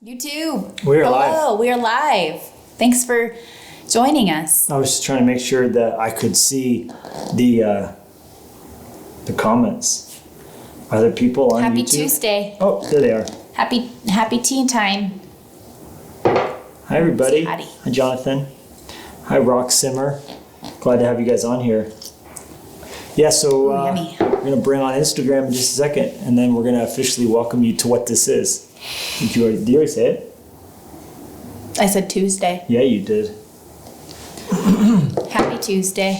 YouTube. We are live. Hello, we are live. Thanks for joining us. I was just trying to make sure that I could see the comments. Are there people on Happy YouTube? Tuesday. Oh, there they are. Happy tea time. Hi, everybody. Howdy. Hi, Jonathan. Hi, Rock Simmer. Glad to have you guys on here. Yeah, so Yummy. we're going to bring on Instagram in just a second, and then we're going to officially welcome you to what this is. Did you already say it? I said Tuesday. Yeah, you did. Happy Tuesday.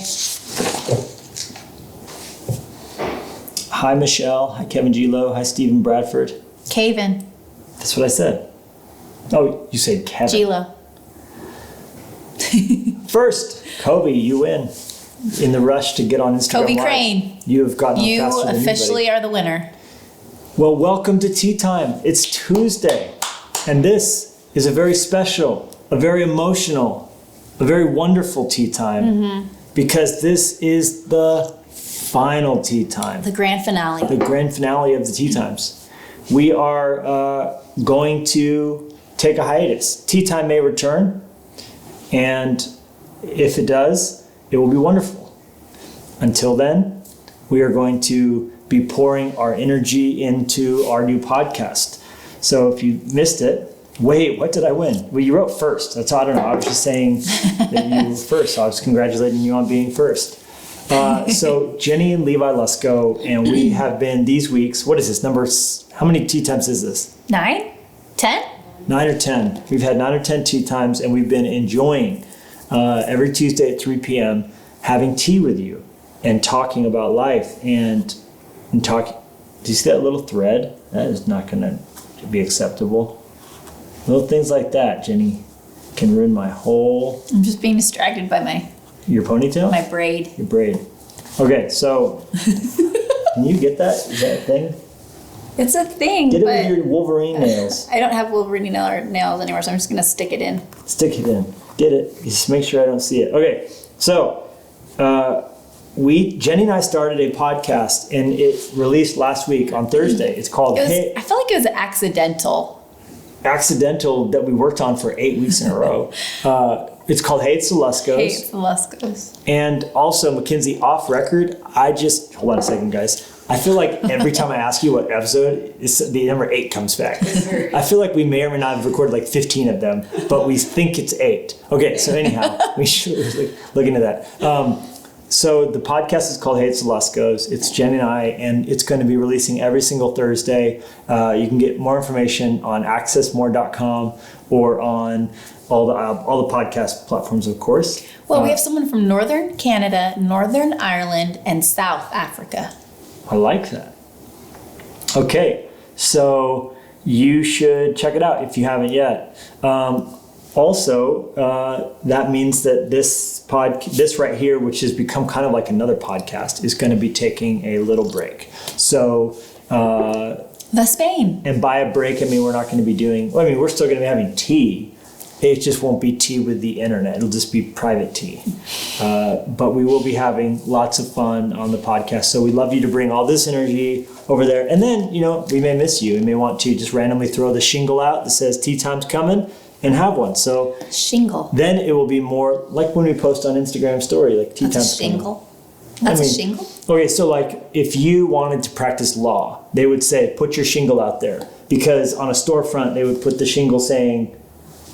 Hi, Michelle. Hi, Kevin G. Lowe. Hi, Stephen Bradford. Caven. That's what I said. Oh, you said Kevin. Gilo. First, Kobe, you win. In the rush to get on Instagram Kobe Live. Crane. You have gotten on You faster than officially anybody. are the winner. Well, welcome to Tea Time. It's Tuesday, and this is a very special, a very emotional, a very wonderful tea time because this is the final tea time, The grand finale. the grand finale of the tea times. We are going to take a hiatus. Tea time may return, and if it does, it will be wonderful. Until then, we are going to be pouring our energy into our new podcast. So if you missed it, wait, what did I win? Well, you wrote first. That's I don't know. I was just saying that you were first. So I was congratulating you on being first. So Jennie and Levi Lusko, and we have been these weeks. What is this number? How many tea times is this? 9? 10? 9 or 10. We've had 9 or 10 tea times, and we've been enjoying every Tuesday at 3 p.m. having tea with you and talking about life and talking. Do you see that little thread? That is not going to be acceptable. Little things like that, Jennie, can ruin my whole. I'm just being distracted by Your ponytail? my braid. Your braid. Okay, so can you get that? Is that a thing? It's a thing, Get it but with your Wolverine nails. I don't have Wolverine nails anymore, so I'm just going to stick it in. Stick it in. Get it. Just make sure I don't see it. Okay, so Jennie and I started a podcast, and it released last week on Thursday. It's called I felt like it was accidental. Accidental that we worked on for 8 weeks in a row. It's called Hey, It's the Luskos. Hey, it's the Luskos. And also, Mackenzie, off record, hold on a second, guys. I feel like every time I ask you what episode, the number 8 comes back. I feel like we may or may not have recorded like 15 of them, but we think it's 8. Okay, so anyhow, we should look into that. So the podcast is called Hey, It's the Luskos. It's Jen and I, and it's going to be releasing every single Thursday. You can get more information on accessmore.com or on all the podcast platforms, of course. Well, we have someone from Northern Canada, Northern Ireland, and South Africa. I like that. Okay, so you should check it out if you haven't yet. Also, that means that this right here, which has become kind of like another podcast, is going to be taking a little break. So, The Spain. and by a break, I mean we're not going to be doing. Well, I mean we're still going to be having tea. It just won't be tea with the internet. It'll just be private tea. But we will be having lots of fun on the podcast. So we'd love you to bring all this energy over there. And then, we may miss you. We may want to just randomly throw the shingle out that says tea time's coming and have one. So Shingle. then it will be more like when we post on Instagram story, like tea That's a time's coming. shingle. That's a shingle? Okay, so like if you wanted to practice law, they would say, put your shingle out there. Because on a storefront, they would put the shingle saying,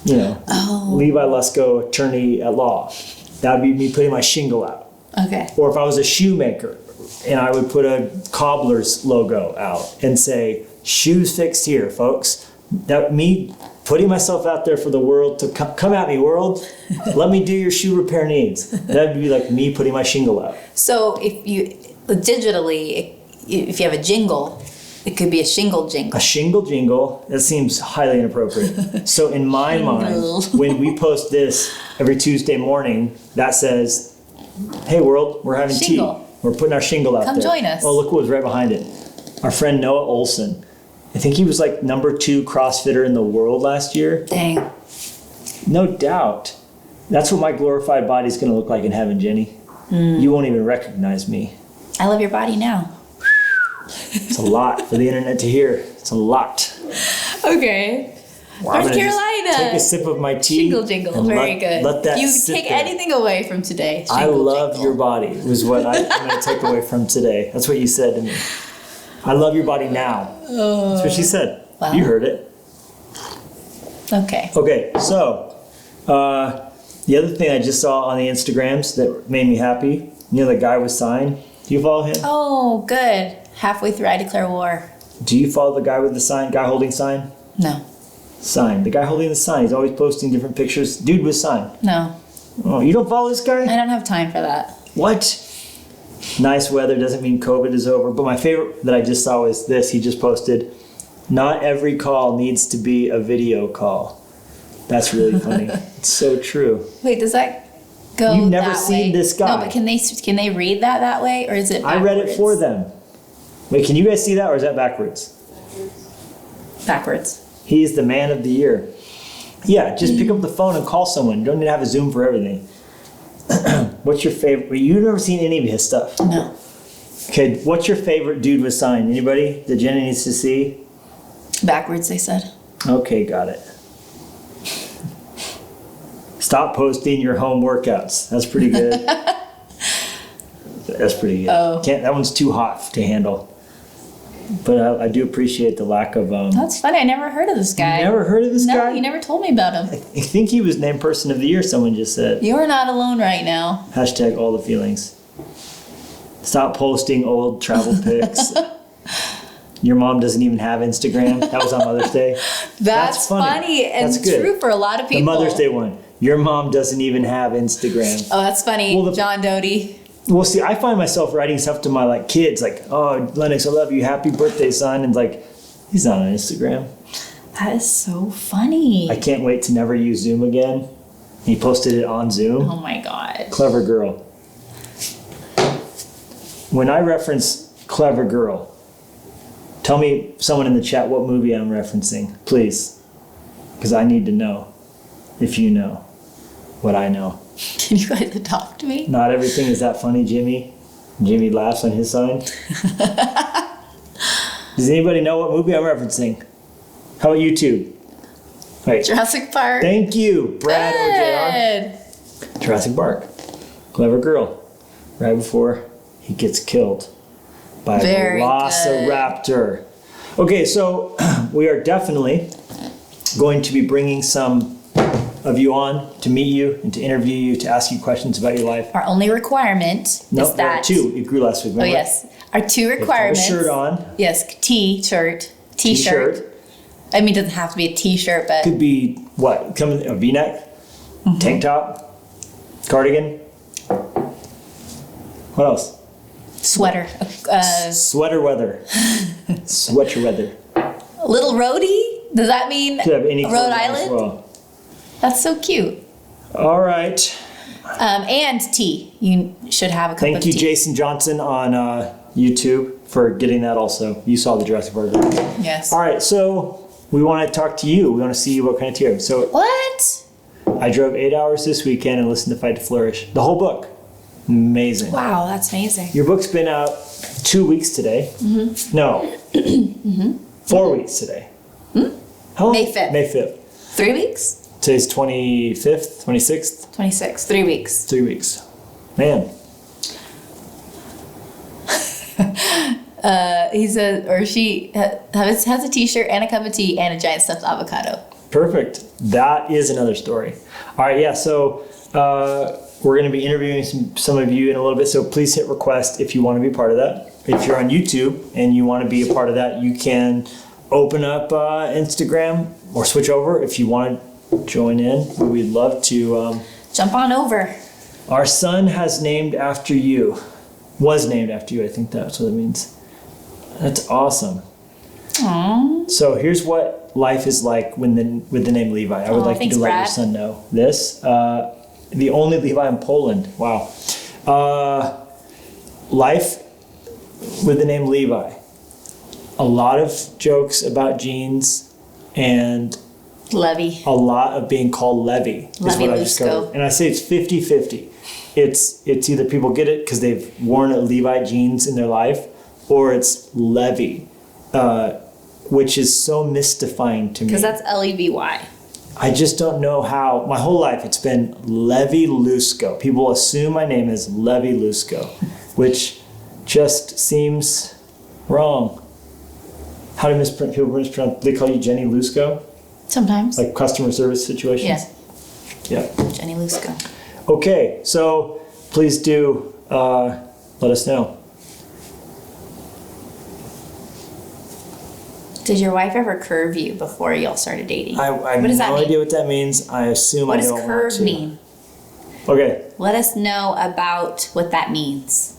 Levi Lusko, attorney at law. That would be me putting my shingle out. Okay. Or if I was a shoemaker and I would put a cobbler's logo out and say, shoes fixed here, folks. That me putting myself out there for the world to come at me, world. Let me do your shoe repair needs. That would be like me putting my shingle out. So if you have a jingle, it could be a shingle jingle. A shingle jingle, that seems highly inappropriate. So in my mind, when we post this every Tuesday morning, that says, hey world, we're having Shingle. tea. We're putting our shingle out there. Come join us. Oh, look what was right behind it. Our friend Noah Olson. I think he was like number 2 CrossFitter in the world last year. Dang. No doubt. That's what my glorified body's going to look like in heaven, Jennie. You won't even recognize me. I love your body now. It's a lot for the internet to hear. It's a lot. Okay. I'm North gonna just Carolina. Take a sip of my tea. Jingle, jingle. and Very good. Let that you sit take there. anything away from today. I Jingle, love jingle. your body was what I'm going to take away from today. That's what you said to me. I love your body now. That's what she said. Wow. You heard it. Okay. Okay, so the other thing I just saw on the Instagrams that made me happy, you know, the guy with sign. Do you follow him? Oh, good. Halfway through, I declare war. Do you follow the guy with the sign? Guy holding sign? No. Sign. The guy holding the sign. He's always posting different pictures. Dude with sign. No. Oh, you don't follow this guy? I don't have time for that. What? Nice weather doesn't mean COVID is over. But my favorite that I just saw was this. He just posted, not every call needs to be a video call. That's really funny. It's so true. Wait, does that go You've never that seen way? this guy. No, but can they read that way, or is it I read it for them. Wait, can you guys see that, or is that backwards? Backwards. He's the man of the year. Yeah, just pick up the phone and call someone. You don't need to have a Zoom for everything. What's your favorite? You've never seen any of his stuff. No. Okay, what's your favorite dude with sign? Anybody that Jennie needs to see? Backwards, they said. Okay, got it. Stop posting your home workouts. That's pretty good. That's pretty good. Oh. That one's too hot to handle. But I do appreciate the lack of. That's funny. I never heard of this guy. You never heard of this no, guy? you never told me about him. I think he was named Person of the Year. Someone just said. You are not alone right now. Hashtag all the feelings. Stop posting old travel pics. Your mom doesn't even have Instagram. That was on Mother's Day. That's funny and That's good. true for a lot of people. The Mother's Day one. Your mom doesn't even have Instagram. Oh, that's funny. Well, John Doty. Well, see, I find myself writing stuff to my kids, like, "Oh, Lennox, I love you. Happy birthday, son." And he's not on Instagram. That is so funny. I can't wait to never use Zoom again. He posted it on Zoom. Oh my god. Clever girl. When I reference clever girl, tell me, someone in the chat, what movie I'm referencing, please, because I need to know if you know what I know. Can you guys adopt me? Not everything is that funny, Jimmy. Jimmy laughs on his sign. Does anybody know what movie I'm referencing? How about YouTube? Wait. Jurassic Park. Thank you, Brad OJR. Good. Jurassic Park. Clever girl. Right before he gets killed by Very a velociraptor. Okay, so we are definitely going to be bringing some of you on to meet you and to interview you, to ask you questions about your life. Our only requirement No, is there are that. two. It grew last week. Oh Remember? yes. Our two You have to have a requirements. shirt on. Yes, T-shirt. T-shirt. I mean, it doesn't have to be a T-shirt, but Could be what? Coming a V-neck, tank top, cardigan. What else? sweater. Sweater weather. Sweater weather. Little roadie? Does that mean Could have any Rhode clothes on as Island? well. That's so cute. All right. And tea. You should have a cup Thank of you, tea. Jason Johnson on YouTube for getting that also. You saw the Jurassic Park video. Yes. All right, so we want to talk to you. We want to see what kind of tea. So What? I drove 8 hours this weekend and listened to Fight to Flourish. The whole book. Amazing. Wow, that's amazing. Your book's been out 2 weeks today. Mm-hmm. No. 4 weeks today. How long? May 5th. May 5th. 3 weeks? Today's 26th, 26th. 26. 3 weeks. 3 weeks. Man. He said, or she has a T-shirt and a cup of tea and a giant stuffed avocado. Perfect. That is another story. All right, yeah, so we're going to be interviewing some of you in a little bit, so please hit request if you want to be part of that. If you're on YouTube and you want to be a part of that, you can open up Instagram or switch over if you want to join in. We'd love to. Jump on over. Our son has named after you. Was named after you, I think that's what it means. That's awesome. Aww. So here's what life is like with the name Levi. I would like thanks, you to let your Brad. son know this. The only Levi in Poland. Wow. Life with the name Levi. A lot of jokes about jeans and Levy. a lot of being called Levy is Levi what I Lusko. discovered. And I say it's 50-50. It's either people get it because they've worn a Levi jeans in their life, or it's Levy. which is so mystifying to me. Because that's Levy. I just don't know how. My whole life it's been Levi Lusko. People assume my name is Levi Lusko, which just seems wrong. How do people mispronounce? They call you Jennie Lusko? Sometimes. Like customer service situations? Yeah. Yeah. Jennie Lusko. Okay, so please do let us know. Did your wife ever curve you before y'all started dating? I have What does that no mean? idea what that means. I assume What I does don't want curve to. mean? Okay. Let us know about what that means.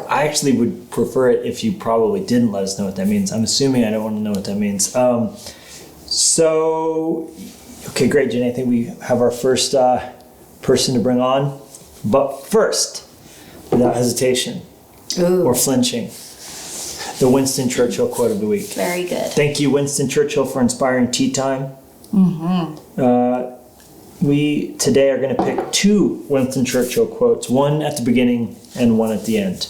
I actually would prefer it if you probably didn't let us know what that means. I'm assuming I don't want to know what that means. Okay, great, Jennie. I think we have our first person to bring on. But first, without hesitation Ooh, or flinching, the Winston Churchill quote of the week. very good. Thank you, Winston Churchill, for inspiring tea time. We today are going to pick two Winston Churchill quotes, one at the beginning and one at the end.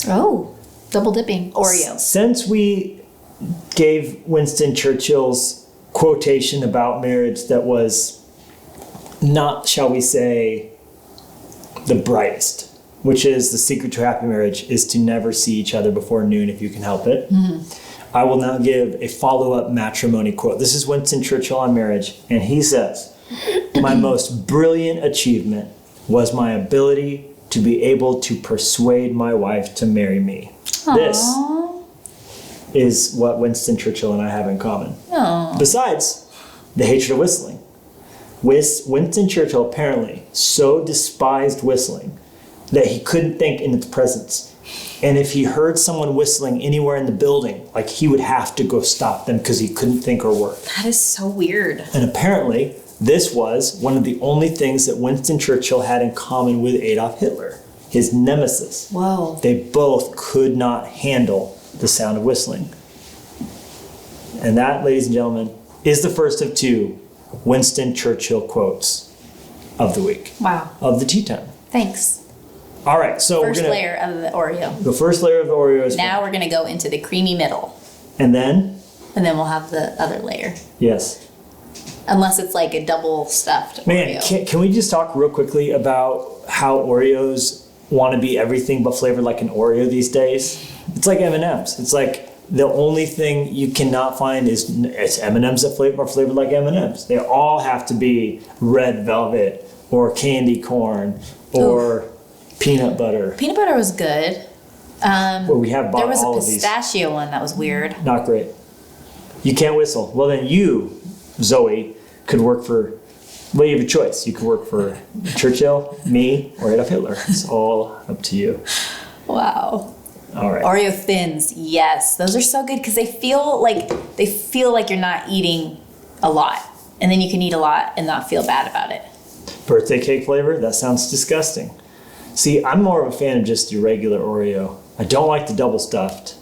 Oh, double dipping. Oreo. Since we gave Winston Churchill's quotation about marriage that was not, shall we say, the brightest, which is the secret to happy marriage is to never see each other before noon if you can help it. I will now give a follow-up matrimony quote. This is Winston Churchill on marriage, and he says, "My most brilliant achievement was my ability to be able to persuade my wife to marry me." This is what Winston Churchill and I have in common. Aw. Besides the hatred of whistling. Winston Churchill apparently so despised whistling that he couldn't think in its presence. And if he heard someone whistling anywhere in the building, like he would have to go stop them because he couldn't think or work. That is so weird. And apparently, this was one of the only things that Winston Churchill had in common with Adolf Hitler, his nemesis. Whoa. They both could not handle the sound of whistling. And that, ladies and gentlemen, is the first of two Winston Churchill quotes of the week, Wow. of the tea time. Thanks. All right, so First we're going layer of the Oreo. to... The first layer of the Oreo is... Now we're going to go into the creamy middle. And then? And then we'll have the other layer. Yes. Unless it's like a double stuffed Man, Oreo. can we just talk real quickly about how Oreos want to be everything but flavored like an Oreo these days? It's like M&Ms. It's like the only thing you cannot find is it's M&Ms that are flavored like M&Ms. They all have to be red velvet or candy corn or peanut butter. Peanut butter was good. Well, we have bought There was all a of these. pistachio one that was weird. Not great. You can't whistle. Well, then you, Zoe, could work for... Well, you have a choice. You could work for Churchill, me, or Adolf Hitler. It's all up to you. Wow. All right. Oreo thins, yes. Those are so good because they feel like you're not eating a lot. And then you can eat a lot and not feel bad about it. Birthday cake flavor? That sounds disgusting. See, I'm more of a fan of just your regular Oreo. I don't like the double stuffed.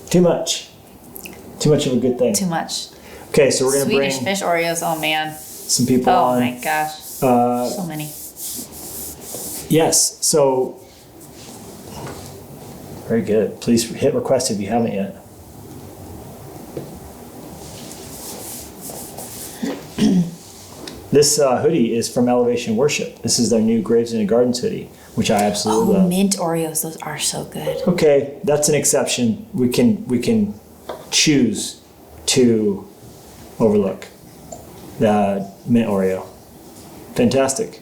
Too much. Too much of a good thing. Too much. Okay, so we're going to bring Swedish fish Oreos, oh man. some people Oh on. my gosh. So many. Yes, so very good. Please hit request if you haven't yet. This hoodie is from Elevation Worship. This is their new Graves in the Gardens hoodie, which I absolutely Oh, love. mint Oreos, those are so good. Okay, that's an exception. We can choose to overlook the mint Oreo. Fantastic.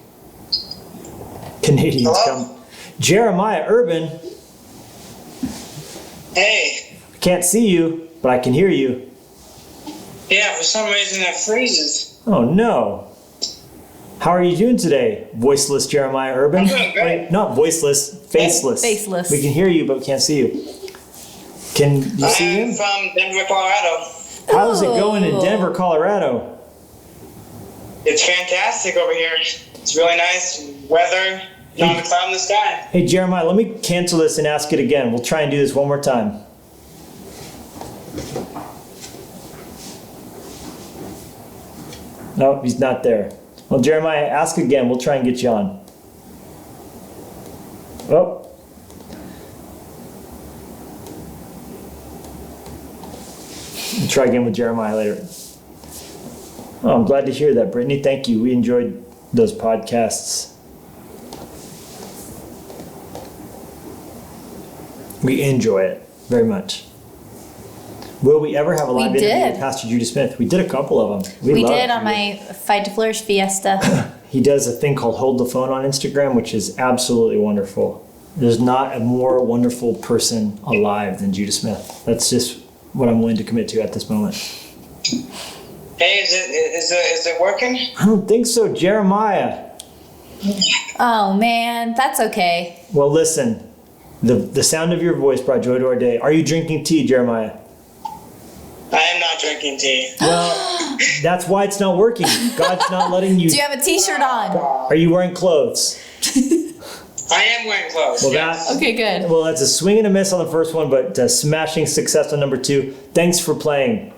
Canadians Hello? come. Jeremiah Urban. Hey, I can't see you, but I can hear you. yeah, for some reason it freezes. Oh no. How are you doing today, voiceless Jeremiah Urban? I'm doing great. Wait, not voiceless, faceless. Faceless. We can hear you, but we can't see you. Can you I see am him? from Denver, Colorado. How's it going in Oh. Denver, Colorado? It's fantastic over here. It's really nice weather, not a cloud in the sky. Hey, Jeremiah, let me cancel this and ask it again. We'll try and do this one more time. No, he's not there. Well, Jeremiah, ask again. We'll try and get you on. Oh. try again with Jeremiah later. Oh, I'm glad to hear that, Brittany. Thank you. We enjoyed those podcasts. We enjoy it very much. Will we ever have a live interview with Pastor Judah Smith? We did a couple of them. We did on my Fight to Flourish Fiesta. He does a thing called Hold the Phone on Instagram, which is absolutely wonderful. There's not a more wonderful person alive than Judah Smith. That's just what I'm willing to commit to at this moment. Hey, is it working? I don't think so, Jeremiah. Oh man, that's okay. Well, listen. The sound of your voice brought joy to our day. Are you drinking tea, Jeremiah? I am not drinking tea. Well, that's why it's not working. God's not letting you. Do you have a t-shirt on? Are you wearing clothes? I am wearing clothes. Well, yes. Okay, good. Well, that's a swing and a miss on the first one, but smashing success on number 2. Thanks for playing.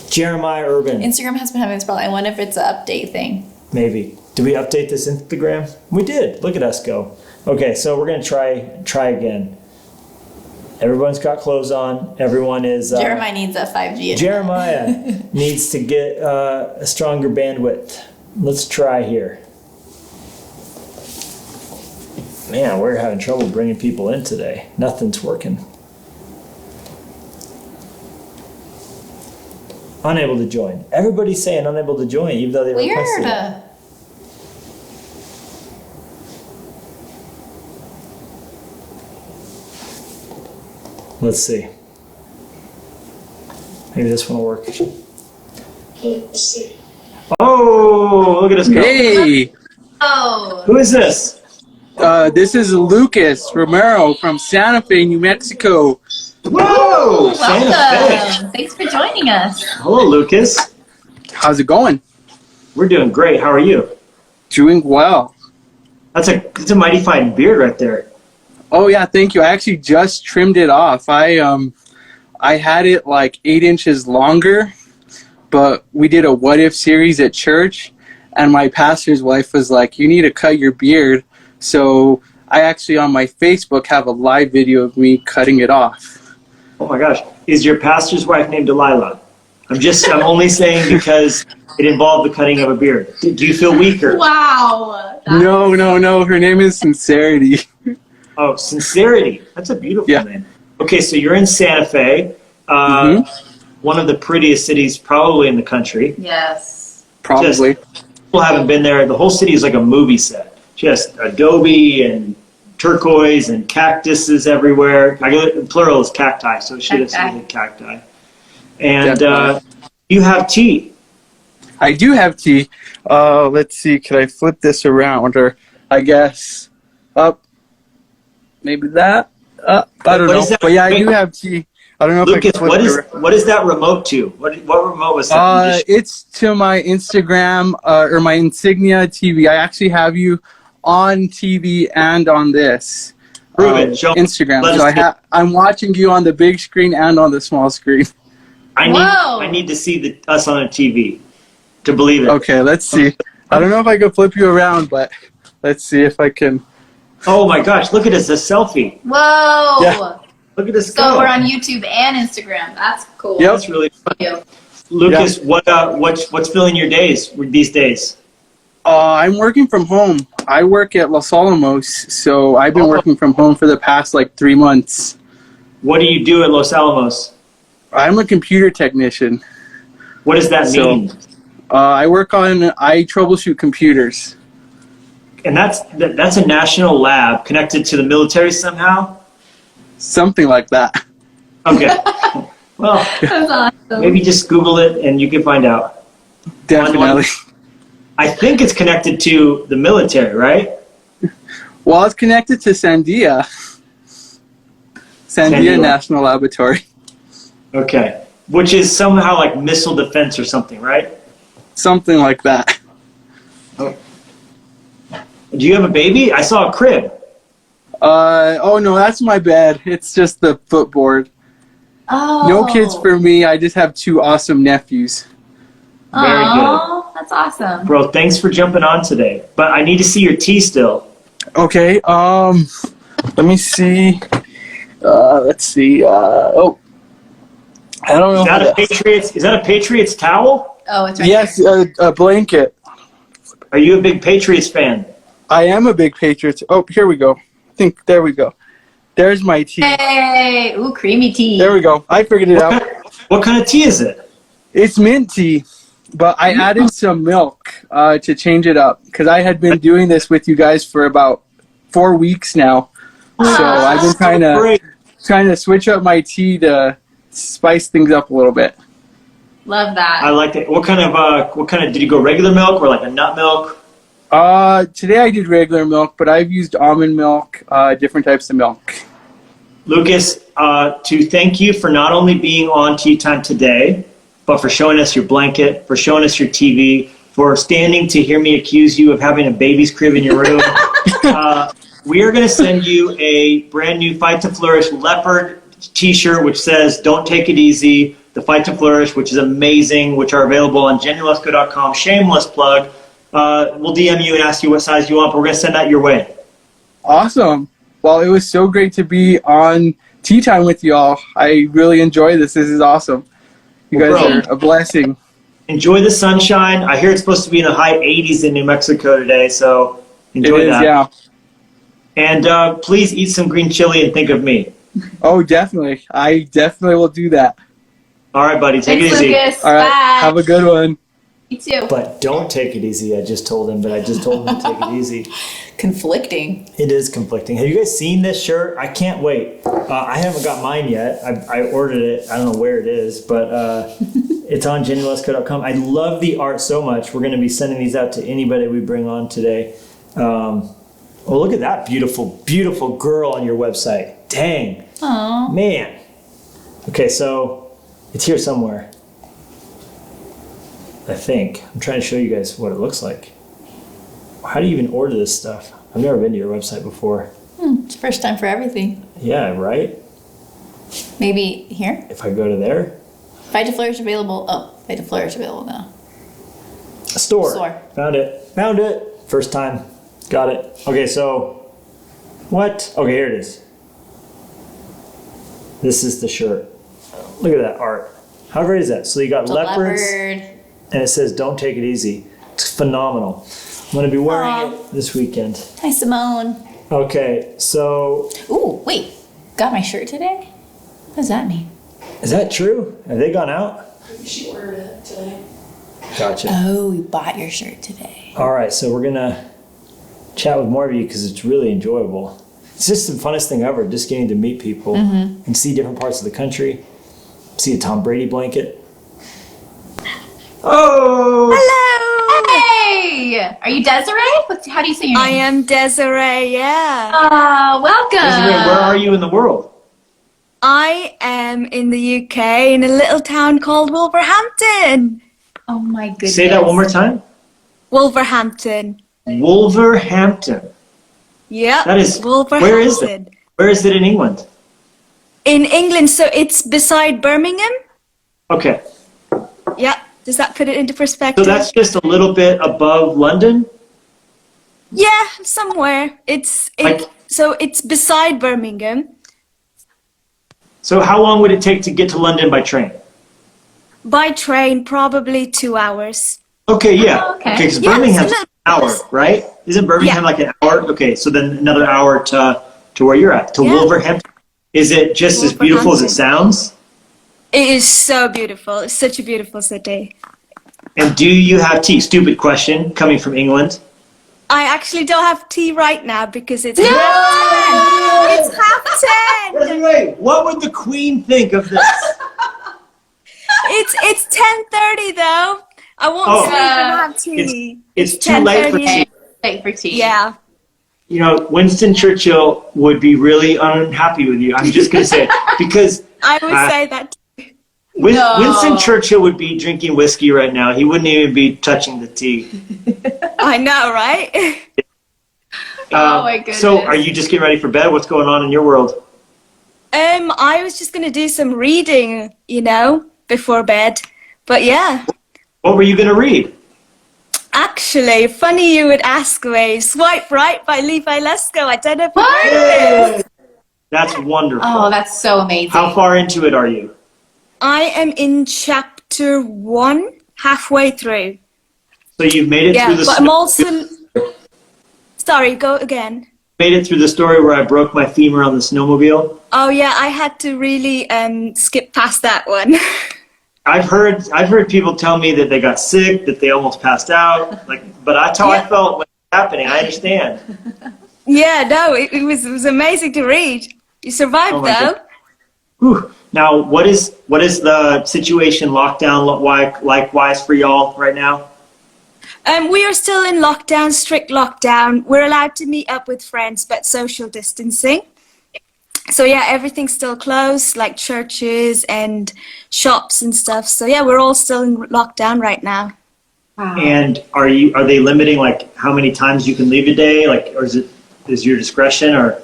Jeremiah Urban. Instagram has been having this problem. I wonder if it's an update thing. Maybe. Did we update this Instagram? We did. Look at us go. Okay, so we're going to try again. Everyone's got clothes on. Everyone is... Jeremiah needs a 5G. Jeremiah needs to get a stronger bandwidth. Let's try here. Man, we're having trouble bringing people in today. Nothing's working. Unable to join. Everybody's saying unable to join, even though they requested it. Weird. Let's see. Maybe this one will work. Let's see. Oh, look at us go. Hey, Oh. Who is this? this is Lucas Romero from Santa Fe, New Mexico. Whoa! Santa Fe. Welcome. Thanks for joining us. Hello, Lucas. How's it going? We're doing great. How are you? Doing well. That's a mighty fine beard right there. Oh yeah, thank you. I actually just trimmed it off. I had it like 8 inches longer, but we did a what if series at church, and my pastor's wife was like, "You need to cut your beard." So I actually on my Facebook have a live video of me cutting it off. Oh my gosh. Is your pastor's wife named Delilah? I'm only saying because it involved the cutting of a beard. Do you feel weaker? Wow. No. Her name is Sincerity. Oh, Sincerity. That's a beautiful Yeah. name. Okay, so you're in Santa Fe, one of the prettiest cities probably in the country. Yes. Probably. People haven't been there. The whole city is like a movie set. Just adobe and turquoise and cactuses everywhere. Plural is cacti, so it should have said cacti. And you have tea. I do have tea. Let's see. Could I flip this around, or I guess up? Maybe that. I don't know. But yeah, I do have tea. I don't know if Lucas, I can flip it around. what is that remote to? What remote was that? It's to my Instagram or my Insignia TV. I actually have you on TV and on this Prove it. Show Instagram. Let So us I'm watching you on the big screen and on the small screen. I need to see us on a TV to believe it. Okay, let's see. I don't know if I can flip you around, but let's see if I can. Oh my gosh! Look at this, a selfie. Whoa. Yeah. Look at this. So we're on YouTube and Instagram. That's cool. Yep. That's really fun. Thank you. Lucas, what's filling your days these days? I'm working from home. I work at Los Alamos, so I've been working from home for the past like 3 months. What do you do at Los Alamos? I'm a computer technician. What does that mean? I troubleshoot computers. And that's a national lab connected to the military somehow? Something like that. Okay. Well, That's awesome. maybe just Google it and you can find out. Definitely. I think it's connected to the military, right? Well, it's connected to Sandia National Laboratory. Okay. Which is somehow like missile defense or something, right? Something like that. Do you have a baby? I saw a crib. Oh no, that's my bed. It's just the footboard. Oh. No kids for me. I just have 2 awesome nephews. Very Oh, that's awesome. Bro, thanks for jumping on today. But I need to see your tea still. Okay. Let me see. Let's see. I don't know. Is that a Patriots towel? Oh, it's right Yes, a blanket. Are you a big Patriots fan? I am a big Patriots. Oh, here we go. There we go. There's my tea. there. Hey, ooh, creamy tea. There we go. I figured it out. What kind of tea is it? It's mint tea, but I added some milk to change it up because I had been doing this with you guys for about 4 weeks now. So I've been trying to switch up my tea to spice things up a little bit. Love that. I like it. What kind of did you go regular milk or like a nut milk? Today I did regular milk, but I've used almond milk, different types of milk. Lucas, to thank you for not only being on Tea Time today, but for showing us your blanket, for showing us your TV, for standing to hear me accuse you of having a baby's crib in your room. We are going to send you a brand new Fight to Flourish leopard t-shirt, which says, "Don't take it easy." The Fight to Flourish, which is amazing, which are available on JennieLusko.com. Shameless plug. We'll DM you and ask you what size you want, but we're going to send that your way. Awesome. Well, it was so great to be on Tea Time with y'all. I really enjoy this. This is awesome. You guys are a blessing. Enjoy the sunshine. I hear it's supposed to be in the high 80s in New Mexico today, so enjoy that. Yeah. And please eat some green chili and think of me. Oh, definitely. I definitely will do that. All right, buddy. Take Thanks, it easy. Lucas. All right. Bye. Have a good one. You too. But don't take it easy. I just told him, but I just told him to take it easy. Conflicting. It is conflicting. Have you guys seen this shirt? I can't wait. I haven't got mine yet. I ordered it. I don't know where it is, but it's on JennieLusko.com. I love the art so much. We're going to be sending these out to anybody we bring on today. Oh, look at that beautiful, beautiful girl on your website. Dang. Aww. Man. Okay, so it's here somewhere. I think. I'm trying to show you guys what it looks like. How do you even order this stuff? I've never been to your website before. It's the first time for everything. Yeah, right? Maybe here? If I go to there. Fight to Flourish available. Oh, Fight to Flourish available now. Store. Found it. First time. Got it. Okay, so what? Okay, here it is. This is the shirt. Look at that art. How great is that? So you got The leopards, leopard. and it says, "Don't take it easy." It's phenomenal. I'm going to be wearing it this weekend. Hi, Simone. Okay, so Ooh, wait. Got my shirt today? What does that mean? is that true? Have they gone out? She ordered it today. Gotcha. Oh, you bought your shirt today. All right, so we're going to chat with more of you because it's really enjoyable. It's just the funnest thing ever, just getting to meet people and see different parts of the country. See a Tom Brady blanket. Oh! Hello! Hey! Are you Desiree? How do you say your I name? am Desiree, yeah. Welcome! Desiree, where are you in the world? I am in the UK in a little town called Wolverhampton. Oh my goodness. Say that one more time. Wolverhampton. Wolverhampton. Yep. That is, Wolverhampton. where is it? Where is it in England? In England, so it's beside Birmingham. Okay. Yep. Does that put it into So perspective? that's just a little bit above London? Yeah, somewhere. So it's beside Birmingham. So how long would it take to get to London by train? By train, probably 2 hours. Okay, yeah. Oh, okay. because Yeah, Birmingham's so an hour, right? Isn't Birmingham like an hour? Okay, so then another hour to where you're at, to Yeah. Wolverhampton. Is it just as beautiful as it sounds? It is so beautiful. It's such a beautiful city. And do you have tea? Stupid question coming from England. I actually don't have tea right now because it's half 10. It's half 10. Wait, what would the Queen think of this? It's 10:30 though. I won't sleep and have tea. It's too late for 10:30. tea. Late for tea. Yeah. You know, Winston Churchill would be really unhappy with you. I'm just going to say it. Because I would say that. Winston Churchill would be drinking whiskey right now. He wouldn't even be touching the tea. I know, right? Oh my goodness. So are you just getting ready for bed? What's going on in your world? I was just gonna do some reading, before bed. But yeah. What were you going to read? Actually, funny you would ask me. Swipe Right by Levi Lusko. I don't know if you've heard of it. That's wonderful. Oh, that's so amazing. How far into it are you? I am in chapter 1, halfway through. So you've made it Yeah, through the but I'm also... Sorry, go again. made it through the story where I broke my femur on the snowmobile. Oh yeah, I had to really skip past that one. I've heard people tell me that they got sick, that they almost passed out. But that's how I felt when it was happening. I understand. Yeah, no, it was amazing to read. You survived Oh my though. God. Whew. Now, what is the situation lockdown likewise for y'all right now? We are still in lockdown, strict lockdown. We're allowed to meet up with friends, but social distancing. So yeah, everything's still closed, like churches and shops and stuff. So yeah, we're all still in lockdown right now. And are they limiting like how many times you can leave a day, or is your discretion or?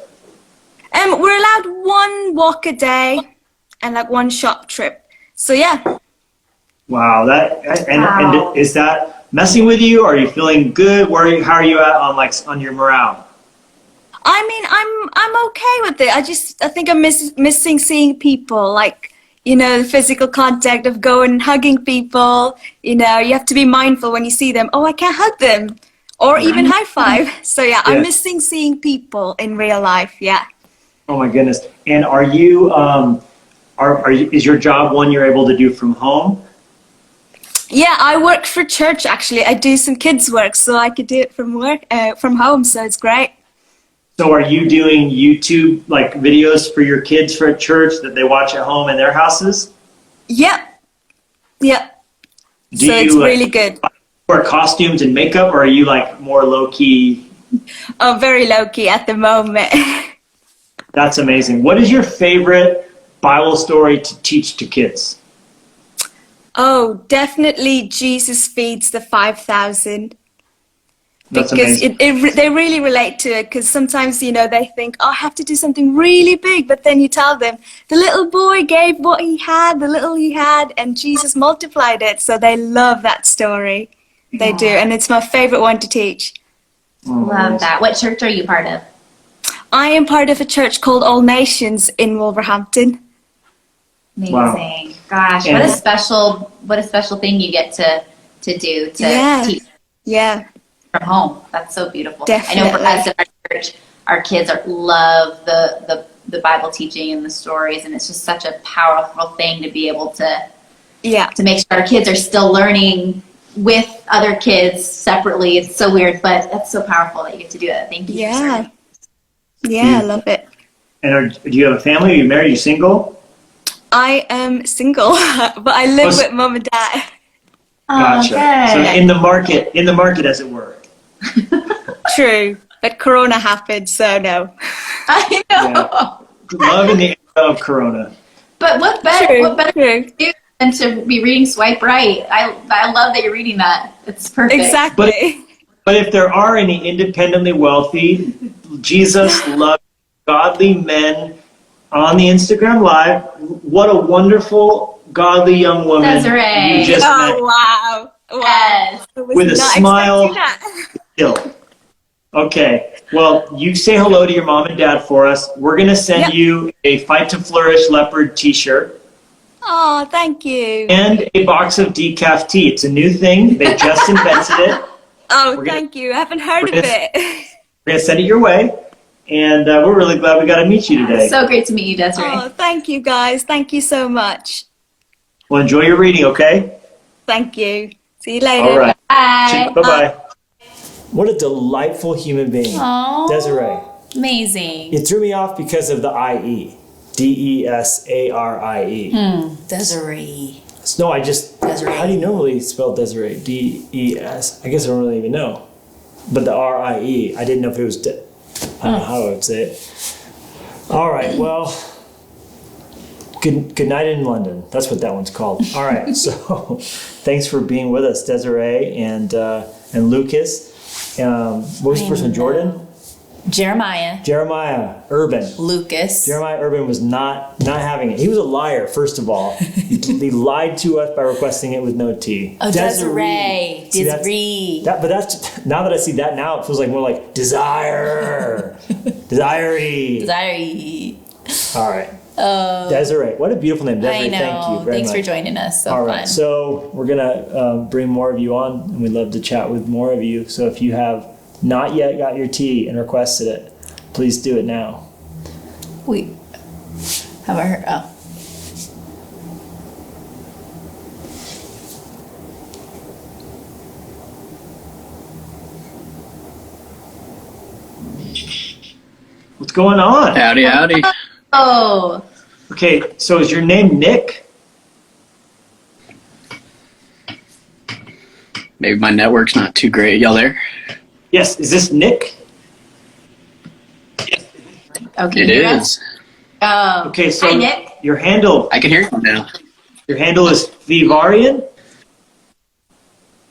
We're allowed 1 walk a day and like 1 shop trip. So yeah. Wow, and is that messing with you? Or are you feeling good? How are you at on your morale? I mean, I'm okay with it. I think I'm missing seeing people, like, you know, the physical contact of going and hugging people. You know, you have to be mindful when you see them. Oh, I can't hug them, or even high five. So yeah, I'm missing seeing people in real life. Yeah. Oh my goodness! And are you is your job one you're able to do from home? Yeah, I work for church actually. I do some kids work, so I could do it from home. So it's great. So are you doing YouTube like videos for your kids for at church that they watch at home in their houses? Yep. Do So you it's really good. wear costumes and makeup, or are you like more low key? Oh, very low key at the moment. That's amazing. What is your favorite Bible story to teach to kids? Oh, definitely Jesus feeds the 5,000. That's Because amazing. they really relate to it, because sometimes, you know, they think, oh, I have to do something really big, but then you tell them, the little boy gave what he had, the little he had, and Jesus multiplied it. So they love that story. They do, and it's my favorite one to teach. Love that. What church are you part of? I am part of a church called All Nations in Wolverhampton. Amazing. Wow. Gosh, And- what a special thing you get to do to Yeah. teach Yeah, from home. That's so beautiful. I Definitely. know for us at our church, our kids love the Bible teaching and the stories, and it's just such a powerful thing to be able to make sure our kids are still learning with other kids separately. It's so weird, but that's so powerful that you get to do that. Thank you. for serving. Yeah, I love it. And do you have a family? Are you married? Are you single? I am single, but I live with mom and dad. Gotcha. So in the market, as it were. True, but Corona happened, so no. I know. Yeah. Love in the era of Corona. But what better True. to do than to be reading Swipe Right? I love that you're reading that. It's perfect. Exactly. But if there are any independently wealthy, Jesus loved godly men on the Instagram Live, what a wonderful, godly young woman Desiree. you just met. Wow. Yes. I was With a not smile. expecting that. Still. Okay, well, you say hello to your mom and dad for us. We're going to send you a Fight to Flourish leopard t-shirt Oh, thank you. and a box of decaf tea. It's a new thing. They just invented it. Oh, thank you. I haven't heard of it. We're going to send it your way. And we're really glad we got to meet you today. So great to meet you, Desiree. Oh, thank you, guys. Thank you so much. Well, enjoy your reading, okay? Thank you. See you later. All right. Bye. Bye-bye. What a delightful human being. Aww. Desiree. Amazing. It threw me off because of the I-E. D-E-S-A-R-I-E. Desiree. No, Desiree. how do you normally spell Desiree? D-E-S. I guess I don't really even know. But the R-I-E, I didn't know if it was, I don't know how I would say it. All right, well, good night in London. That's what that one's called. All right, so thanks for being with us, Desiree and Lucas. What was the first one, Jordan? Jeremiah. Urban. Lucas. Jeremiah Urban was not having it. He was a liar, first of all. He lied to us by requesting it with no T. Oh, Desiree. See, Desiree. but that's now that I see that now, it feels like more like desire. Desiree. Desiree. All right. Desiree. What a beautiful name. Desiree, I know. thank you very Thanks much. for joining us. So All fun. right, so we're going to bring more of you on, and we'd love to chat with more of you. So if you have not yet got your tea and requested it, please do it now. We have I heard? Oh. What's going on? Howdy, howdy. Oh. Okay, so is your name Nick? Maybe my network's not too great. Y'all there? Yes, is this Nick? Okay. It is. Oh. Okay, so Hi, Nick. your handle I can hear you now. is Vivarian?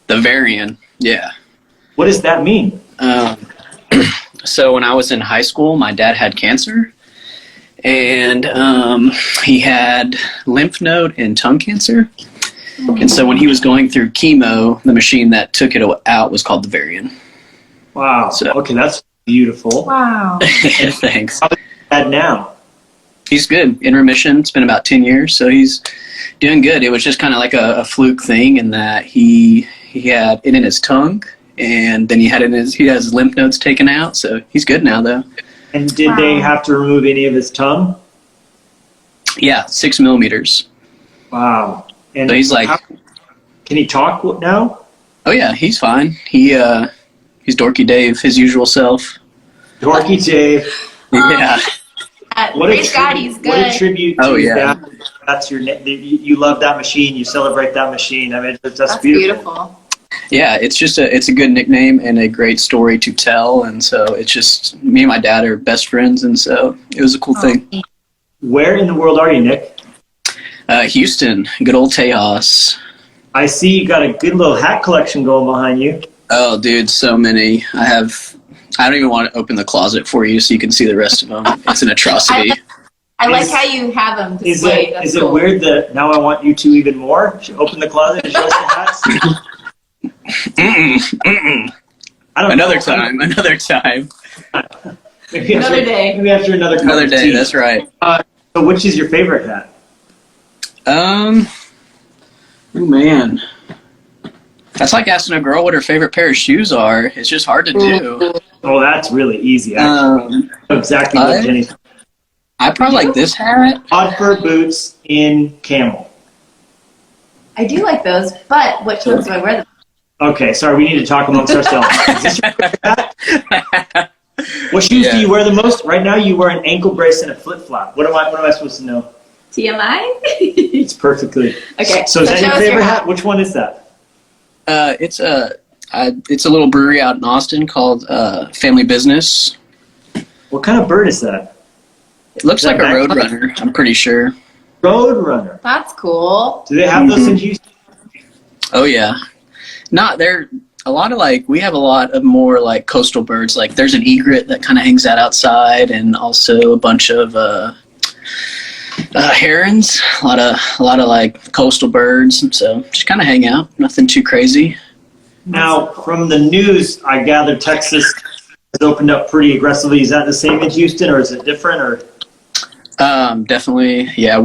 The Varian. Yeah. What does that mean? So when I was in high school, my dad had cancer, and he had lymph node and tongue cancer. And so when he was going through chemo, the machine that took it out was called the Varian. Wow. So- Okay, that's beautiful. Wow. Thanks. How's that now? He's good. In remission. It's been about 10 years, so he's doing good. It was just kind of like a fluke thing in that he had it in his tongue, and then he has his lymph nodes taken out, so he's good now, though. And did they have to remove any of his tongue? Yeah, 6 millimeters. Wow. And So he's like, can he talk now? oh yeah, he's fine. He's Dorky Dave, his usual self. Dorky Dave. Yeah. Praise God, he's What a good. tribute to Oh, yeah. that. That's your you love that machine. You celebrate that machine. I mean, that's That's beautiful. beautiful. Yeah, it's a good nickname and a great story to tell, and so it's just me and my dad are best friends, and so it was a cool thing. Where in the world are you, Nick? Houston, good old Tejas. I see you got a good little hat collection going behind you. Oh, dude, so many. I don't even want to open the closet for you so you can see the rest of them. It's an atrocity. I like how you have them Is displayed. That's it cool. weird that now I want you to even more? Should open the closet and show us the hats? I don't Another know. time. Maybe Another day. Maybe after another cup Another of day, tea. that's right. So which is your favorite hat? Oh man. That's like asking a girl what her favorite pair of shoes are. It's just hard to do. Oh, that's really easy. Actually. Exactly what Jennie. I probably like this hat. Odd fur boots in camel. I do like those, but which ones do I wear them? Okay, sorry, we need to talk amongst ourselves. Is this your favorite hat? What shoes do you wear the most? Right now, you wear an ankle brace and a flip flop. What am I supposed to know? TMI? It's perfectly. Okay. So is that show your us favorite hat? Which one is that? It's a little brewery out in Austin called Family Business. What kind of bird is that? It looks Is that like a back- roadrunner, I'm pretty sure. Roadrunner. That's cool. Do they have those in Houston? Oh yeah. We have a lot of more like coastal birds. Like there's an egret that kind of hangs out outside, and also a bunch of herons. A lot of like coastal birds, and so just kind of hang out. Nothing too crazy. Now, from the news, I gather Texas has opened up pretty aggressively. Is that the same in Houston, or is it different? Or Definitely. Yeah, I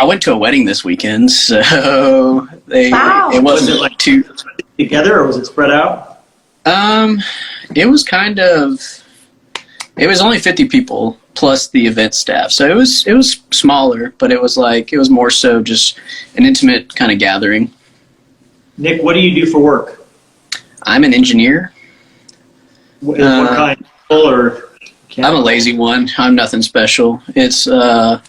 went to a wedding this weekend, so Wow. it was wasn't it like too. together, or was it spread out? It was only 50 people plus the event staff, so it was smaller, but it was more so just an intimate kind of gathering. Nick, what do you do for work? I'm an engineer. What kind? Or I'm a lazy one. I'm nothing special. It's I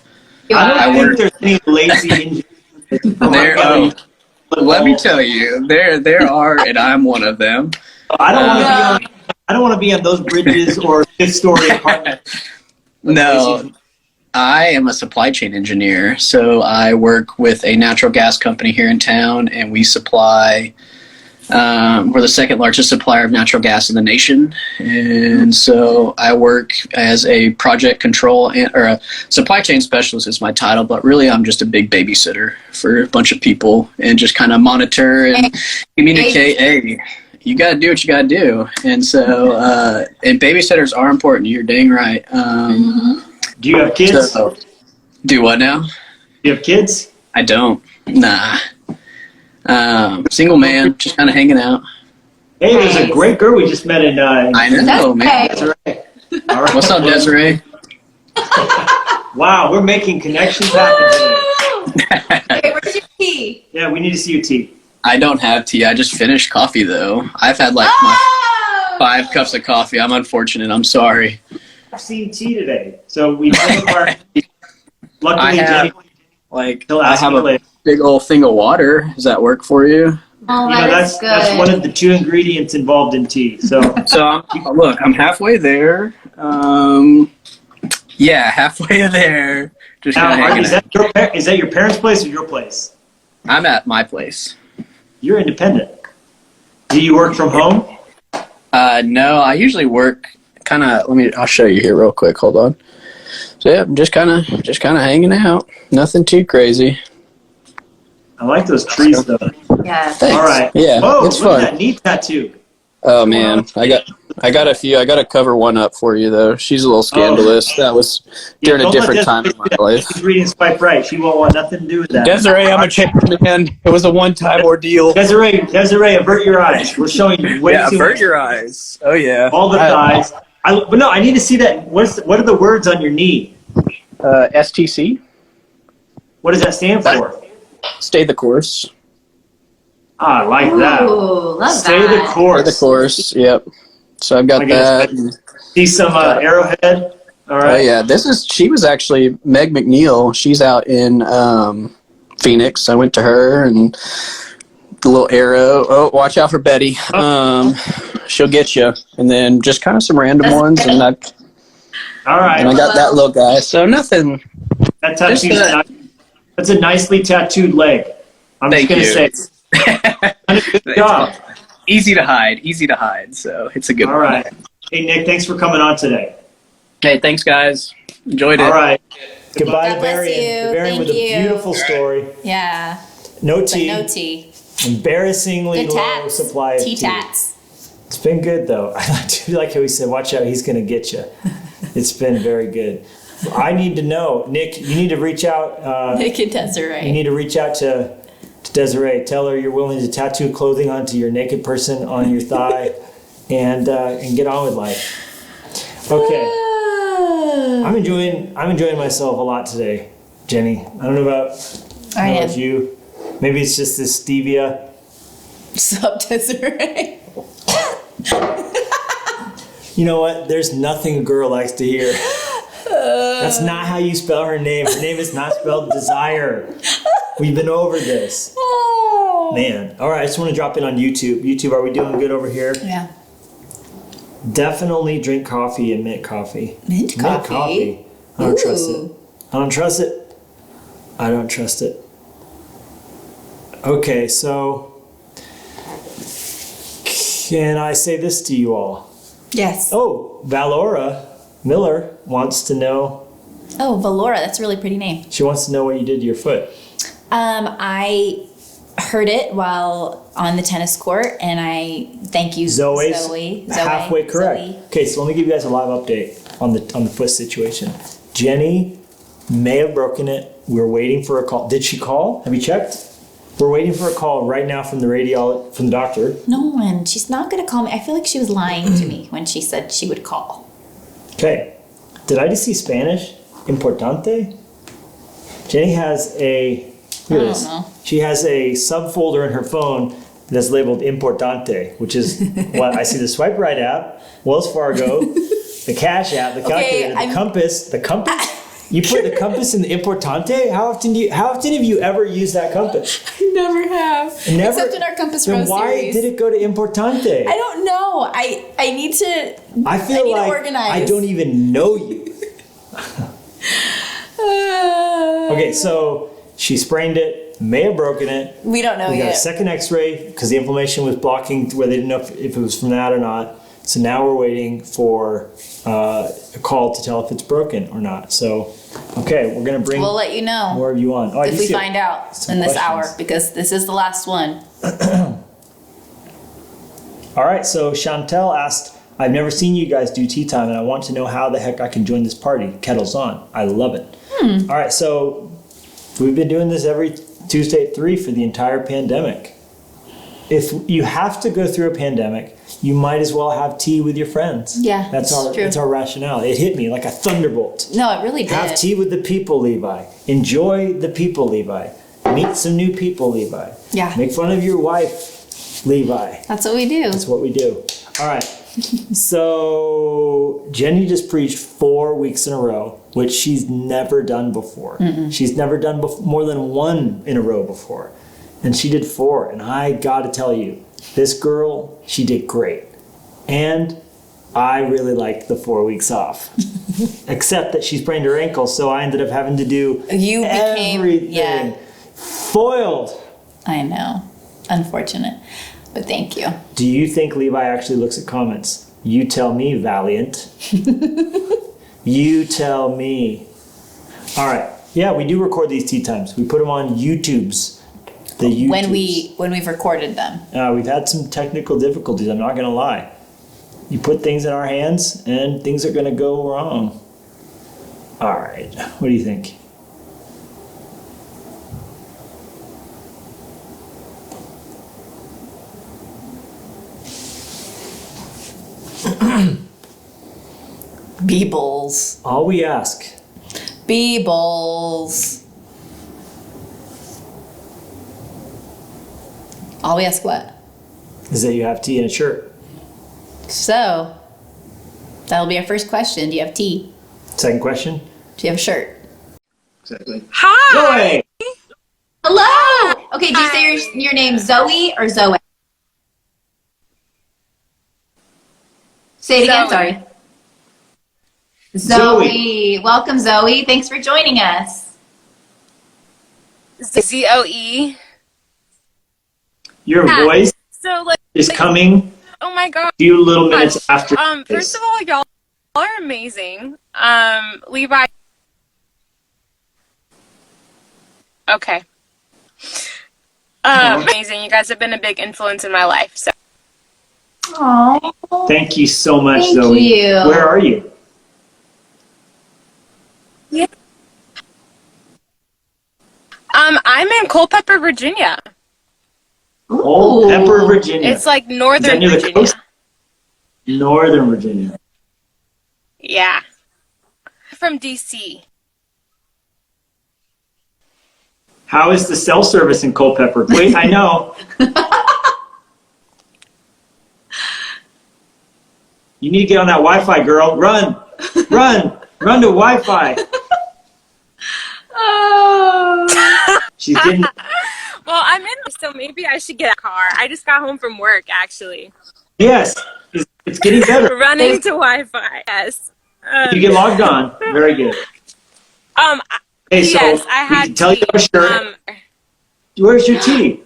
don't I think work- there's any lazy engineers. let me tell you, there are, and I'm one of them. I don't want to be on those bridges or fifth-story apartments. No, I am a supply chain engineer, so I work with a natural gas company here in town, and we supply. We're the second largest supplier of natural gas in the nation, and so I work as a project control or a supply chain specialist is my title, but really I'm just a big babysitter for a bunch of people and just kind of monitor and communicate. Hey, you got to do what you got to do. And so, and babysitters are important. You're dang right. Do you have kids? So, do what now? Do you have kids? I don't. Nah. Single man, just kind of hanging out. Hey, there's a great girl we just met in. I know, man. Desiree. All right. What's up, Desiree? Wow, we're making connections happen today. Okay, where's your tea? Yeah, we need to see your tea. I don't have tea. I just finished coffee, though. I've had like my 5 cups of coffee. I'm unfortunate. I'm sorry. I've seen tea today. So we know our luckily, I have, Jennie, like, he'll I ask have me a later. big old thing of water. Does that work for you? Oh, You know, that's good. that's one of the 2 ingredients involved in tea. So So, look, I'm halfway there. Yeah, halfway there. Just now, kind of hanging out. is that your parents' place or your place? I'm at my place. You're independent. Do you work from home? No, I usually work kind of. I'll show you here real quick. Hold on. So yeah, I'm just kind of hanging out. Nothing too crazy. I like those trees, though. Yeah. Thanks. All right. Yeah, Whoa, it's look fun. at that neat tattoo. Oh man, I got a few. I got to cover one up for you though. She's a little scandalous. That was during a don't let different time in Desiree my do that. life. She's reading Swipe Right. She won't want nothing to do with that. Desiree, I'm a changed man. It was a one-time ordeal. Desiree, avert your eyes. We're showing you way Yeah, too avert much. your eyes. Oh yeah. All the thighs. But no, I need to see that. What are the words on your knee? STC. What does that stand for? Stay the course. Ah, I like that. Ooh, love Stay that. the Stay course. the course. Yep. So I've got I guess that. See some arrowhead. All right. Oh yeah, she was actually Meg McNeil. She's out in Phoenix. I went to her and the little arrow. Oh, watch out for Betty. She'll get you. And then just kind of some random ones, and I All right. got that little guy. So nothing. That tattoo's Just, nice. That's a nicely tattooed leg. I'm Thank just you. gonna say. Good job. Easy to hide. So it's a good All one. right. Hey Nick, thanks for coming on today. Hey, thanks guys. Enjoyed it. All right. Goodbye God to bless Varian. you. The Varian with a Thank you. beautiful story. Yeah. No But tea. no tea. Embarrassingly Good low tats. supply of Tea tea. tats. It's been good though. I do like how he said, "Watch out, he's gonna get you." It's been very good. I need to know, Nick. You need to reach out. Nick and You Desiree. need to reach out to Desiree. Tell her you're willing to tattoo clothing onto your naked person on your thigh, and get on with life. Okay, I'm enjoying myself a lot today, Jennie. I don't know about you. Maybe it's just this stevia. Sup, Desiree? You know what? There's nothing a girl likes to hear. That's not how you spell her name. Her name is not spelled Desire. We've been over this. Man. All right, I just want to drop in on YouTube. YouTube, are we doing good over here? Yeah. Definitely drink coffee and mint coffee. Mint coffee? I don't trust it. Ooh. I don't trust it. I don't trust it. Okay, so can I say this to you all? Yes. Oh, Valora Miller wants to know. Oh, Valora. That's a really pretty name. She wants to know what you did to your foot. I heard it while on the tennis court, and I thank you, Zoe. Halfway correct. Zoe. Okay, so let me give you guys a live update on the foot situation. Jennie may have broken it. We're waiting for a call. Did she call? Have you checked? We're waiting for a call right now from the doctor. No one. She's not going to call me. I feel like she was lying to me when she said she would call. Okay. Did I just see Spanish? Importante? Jennie has a. Look at this. know. She has a subfolder in her phone that's labeled Importante, which is what I see: the Swipe Right app, Wells Fargo, the Cash app, the calculator, the compass. The compass. You put the compass in the Importante? How often have you ever used that compass? I never have. Never? Except in our Compass Then Rose why series. did it go to Importante? I don't know. I need to. I feel need to like organize. I don't even know you. Okay, so she sprained it, may have broken it. We don't know We got a yet. second x-ray because the inflammation was blocking where they didn't know if it was from that or not. So now we're waiting for a call to tell if it's broken or not. So, okay, we're going to bring We'll let you know more of you on. Oh, if we find out some in this questions. hour, because this is the last one. All right, so Chantel asked, I've never seen you guys do tea time, and I want to know how the heck I can join this party. Kettle's on. I love it. All right, so we've been doing this every Tuesday at 3 for the entire pandemic. If you have to go through a pandemic, you might as well have tea with your friends. Yeah, that's true. our rationale. It hit me like a thunderbolt. No, it really did. Have tea with the people, Levi. Enjoy the people, Levi. Meet some new people, Levi. Yeah. Make fun of your wife, Levi. That's what we do. That's what we do. All right. So Jennie just preached 4 weeks in a row, which she's never done before. She's never done more than 1 in a row before. And she did 4. And I got to tell you, this girl, she did great. And I really liked the 4 weeks off. Except that she sprained her ankle, so I ended up having to do everything. Yeah. Foiled. I know. Unfortunate. But thank you. Do you think Levi actually looks at comments? You tell me, Valiant. You tell me. All right. Yeah, we do record these tea times. We put them on YouTubes. The YouTubes. When we've recorded them. We've had some technical difficulties, I'm not going to lie. You put things in our hands and things are going to go wrong. All right. What do you think? Beebles. All we ask. Beebles. All we ask what? Is that you have tea and a shirt. So, that'll be our first question. Do you have tea? Second question. Do you have a shirt? Exactly. Hi. Zoe! Hello! Okay, do you say your name Zoe or Zoe? Say it again, Zoe. sorry. Zoe. Welcome, Zoe. Thanks for joining us. ZOE. Your Yeah. voice So like, is coming oh my god. a few little minutes after. First of all, y'all are amazing. Levi. Okay. Amazing. You guys have been a big influence in my life. So. Aww. Thank you so much, Thank Zoe. you. Where are you? Yeah. I'm in Culpeper, Virginia. Culpeper, Virginia. It's like Is that northern near the Virginia. coast? Northern Virginia. Yeah. From DC. How is the cell service in Culpeper? Wait, I know. You need to get on that Wi-Fi, girl. Run, run, run to Wi-Fi. Oh. She's getting. Well, I'm in, so maybe I should get a car. I just got home from work, actually. Yes, it's getting better. Running to Wi-Fi, yes. You get logged on. Very good. Hey, so yes, I we had can tell you our shirt. Where's your tea?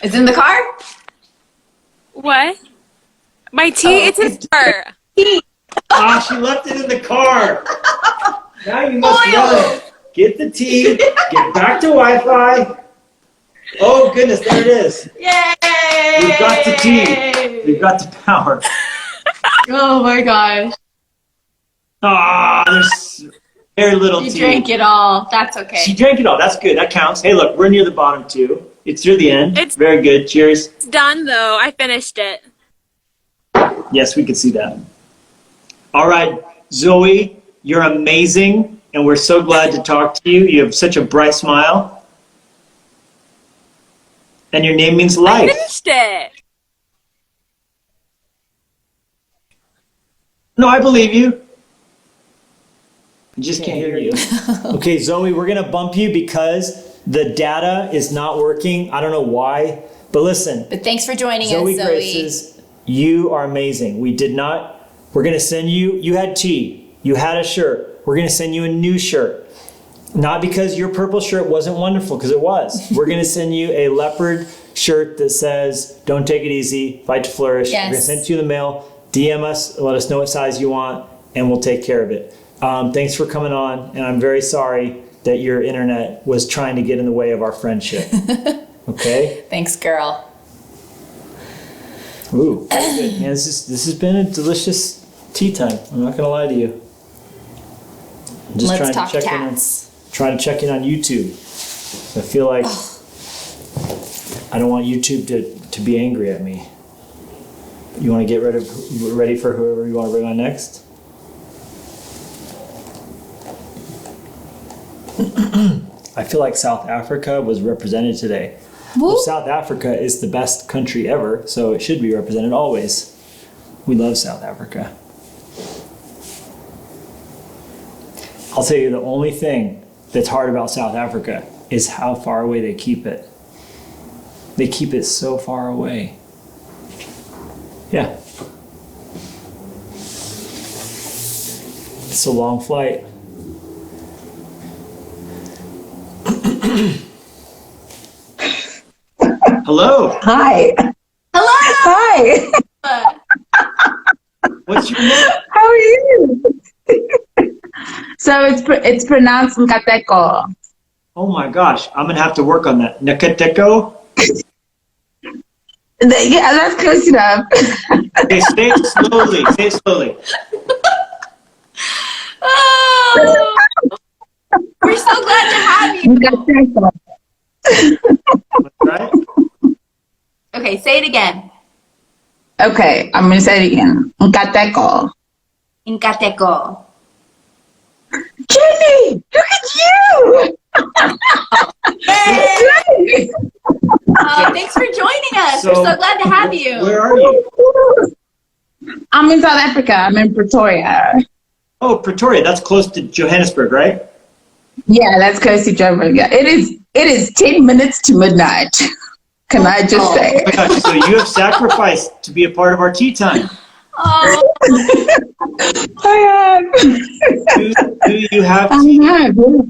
It's in the car? What? My tea? It's in the car. Ah, she left it in the car. Now you must run. Get the tea. Get back to Wi-Fi. Oh goodness, there it is. Yay! We've got the tea. We've got the power. Oh my gosh. Ah, there's very little tea. You drank it all. That's okay. She drank it all. That's good. That counts. Hey, look, we're near the bottom too. It's near the end. It's very good. Cheers. It's done though. I finished it. Yes, we can see that. All right, Zoe, you're amazing, and we're so glad to talk to you. You have such a bright smile, and your name means I life. finished it. No, I believe you. I just can't hear you. Okay, Zoe, we're going to bump you because the data is not working. I don't know why, but listen. But thanks for joining Zoe us, Zoe. Graces, you are amazing. We're going to send you had tea, you had a shirt. We're going to send you a new shirt. Not because your purple shirt wasn't wonderful, because it was. We're going to send you a leopard shirt that says, don't take it easy, fight to flourish. Yes. We're going to send it to you in the mail. DM us, let us know what size you want, and we'll take care of it. Thanks for coming on, and I'm very sorry that your internet was trying to get in the way of our friendship. Okay? Thanks, girl. Ooh, good. Man, this has been a delicious tea time. I'm not gonna lie to you. I'm just Let's talk trying to check in on YouTube. I feel like I don't want YouTube to be angry at me. You want to get ready for whoever you want to bring on next? I feel like South Africa was represented today. Well, South Africa is the best country ever, so it should be represented always. We love South Africa. I'll tell you, the only thing that's hard about South Africa is how far away they keep it. They keep it so far away. Yeah. It's a long flight. Hello. Hi. Hello. Hi. What's your name? How are you? So it's pronounced Nkateko. Oh my gosh, I'm gonna have to work on that. Nakateko? Yeah, that's close enough. Okay, say it slowly. Say it slowly. Oh, we're so glad to have you. Nkateko. Right? Okay, say it again. Okay, I'm gonna say it again. Nkateko. Nkateko. Jennie, look at you! Hey! Thanks for joining us. We're so glad to have you. Where are you? I'm in South Africa. I'm in Pretoria. Oh, Pretoria. That's close to Johannesburg, right? Yeah, that's close to Joburg. Yeah, it is 10 minutes to midnight. Can I just say? Oh my gosh, so you have sacrificed to be a part of our tea time. Oh, I have. Do you have I tea? have. Yeah.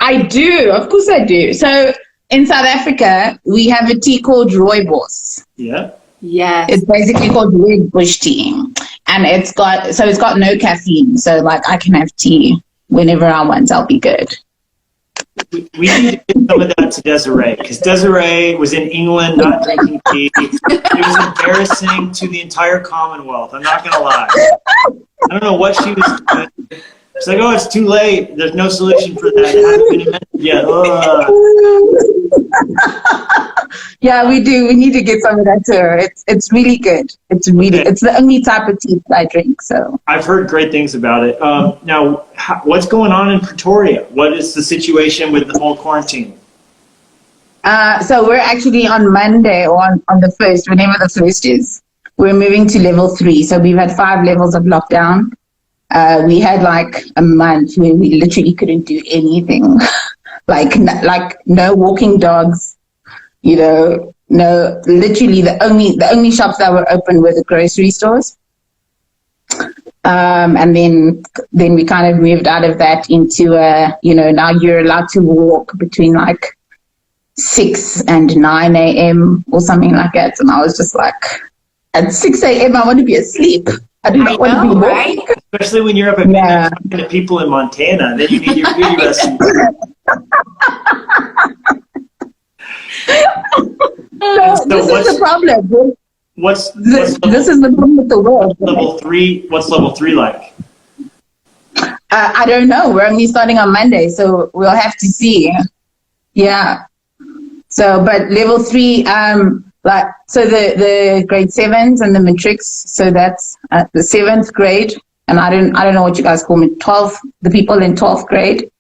I do. Of course I do. So in South Africa, we have a tea called rooibos. Yeah. yes. It's basically called red bush tea, and it's got no caffeine. So like I can have tea whenever I want. I'll be good. We need to get some of that to Desiree, because Desiree was in England not drinking tea. It was embarrassing to the entire Commonwealth. I'm not going to lie. I don't know what she was doing. It's like, oh, it's too late. There's no solution for that. It hasn't been invented yet. Yeah, we do. We need to get some of that to her. It's really good. It's the only type of tea that I drink. So I've heard great things about it. Now, what's going on in Pretoria? What is the situation with the whole quarantine? So we're actually on Monday or on the 1st, whenever the 1st is, we're moving to level 3. So we've had 5 levels of lockdown. We had like a month where we literally couldn't do anything, like no walking dogs, no, literally the only shops that were open were the grocery stores. And then we kind of moved out of that into now you're allowed to walk between like 6 and 9 a.m. or something like that. And I was just like, at 6 a.m. I want to be asleep. I do not want to be right? walking. Especially when you're up at midnight talking to people in Montana, then you need your beauty rest. This is the problem. This is the problem with the world. Level 3. What's level 3 like? I don't know. We're only starting on Monday, so we'll have to see. Yeah. So, but level 3, so the grade 7s and the matrics. So that's the 7th grade, and I don't know what you guys call me. 12th, the people in 12th grade,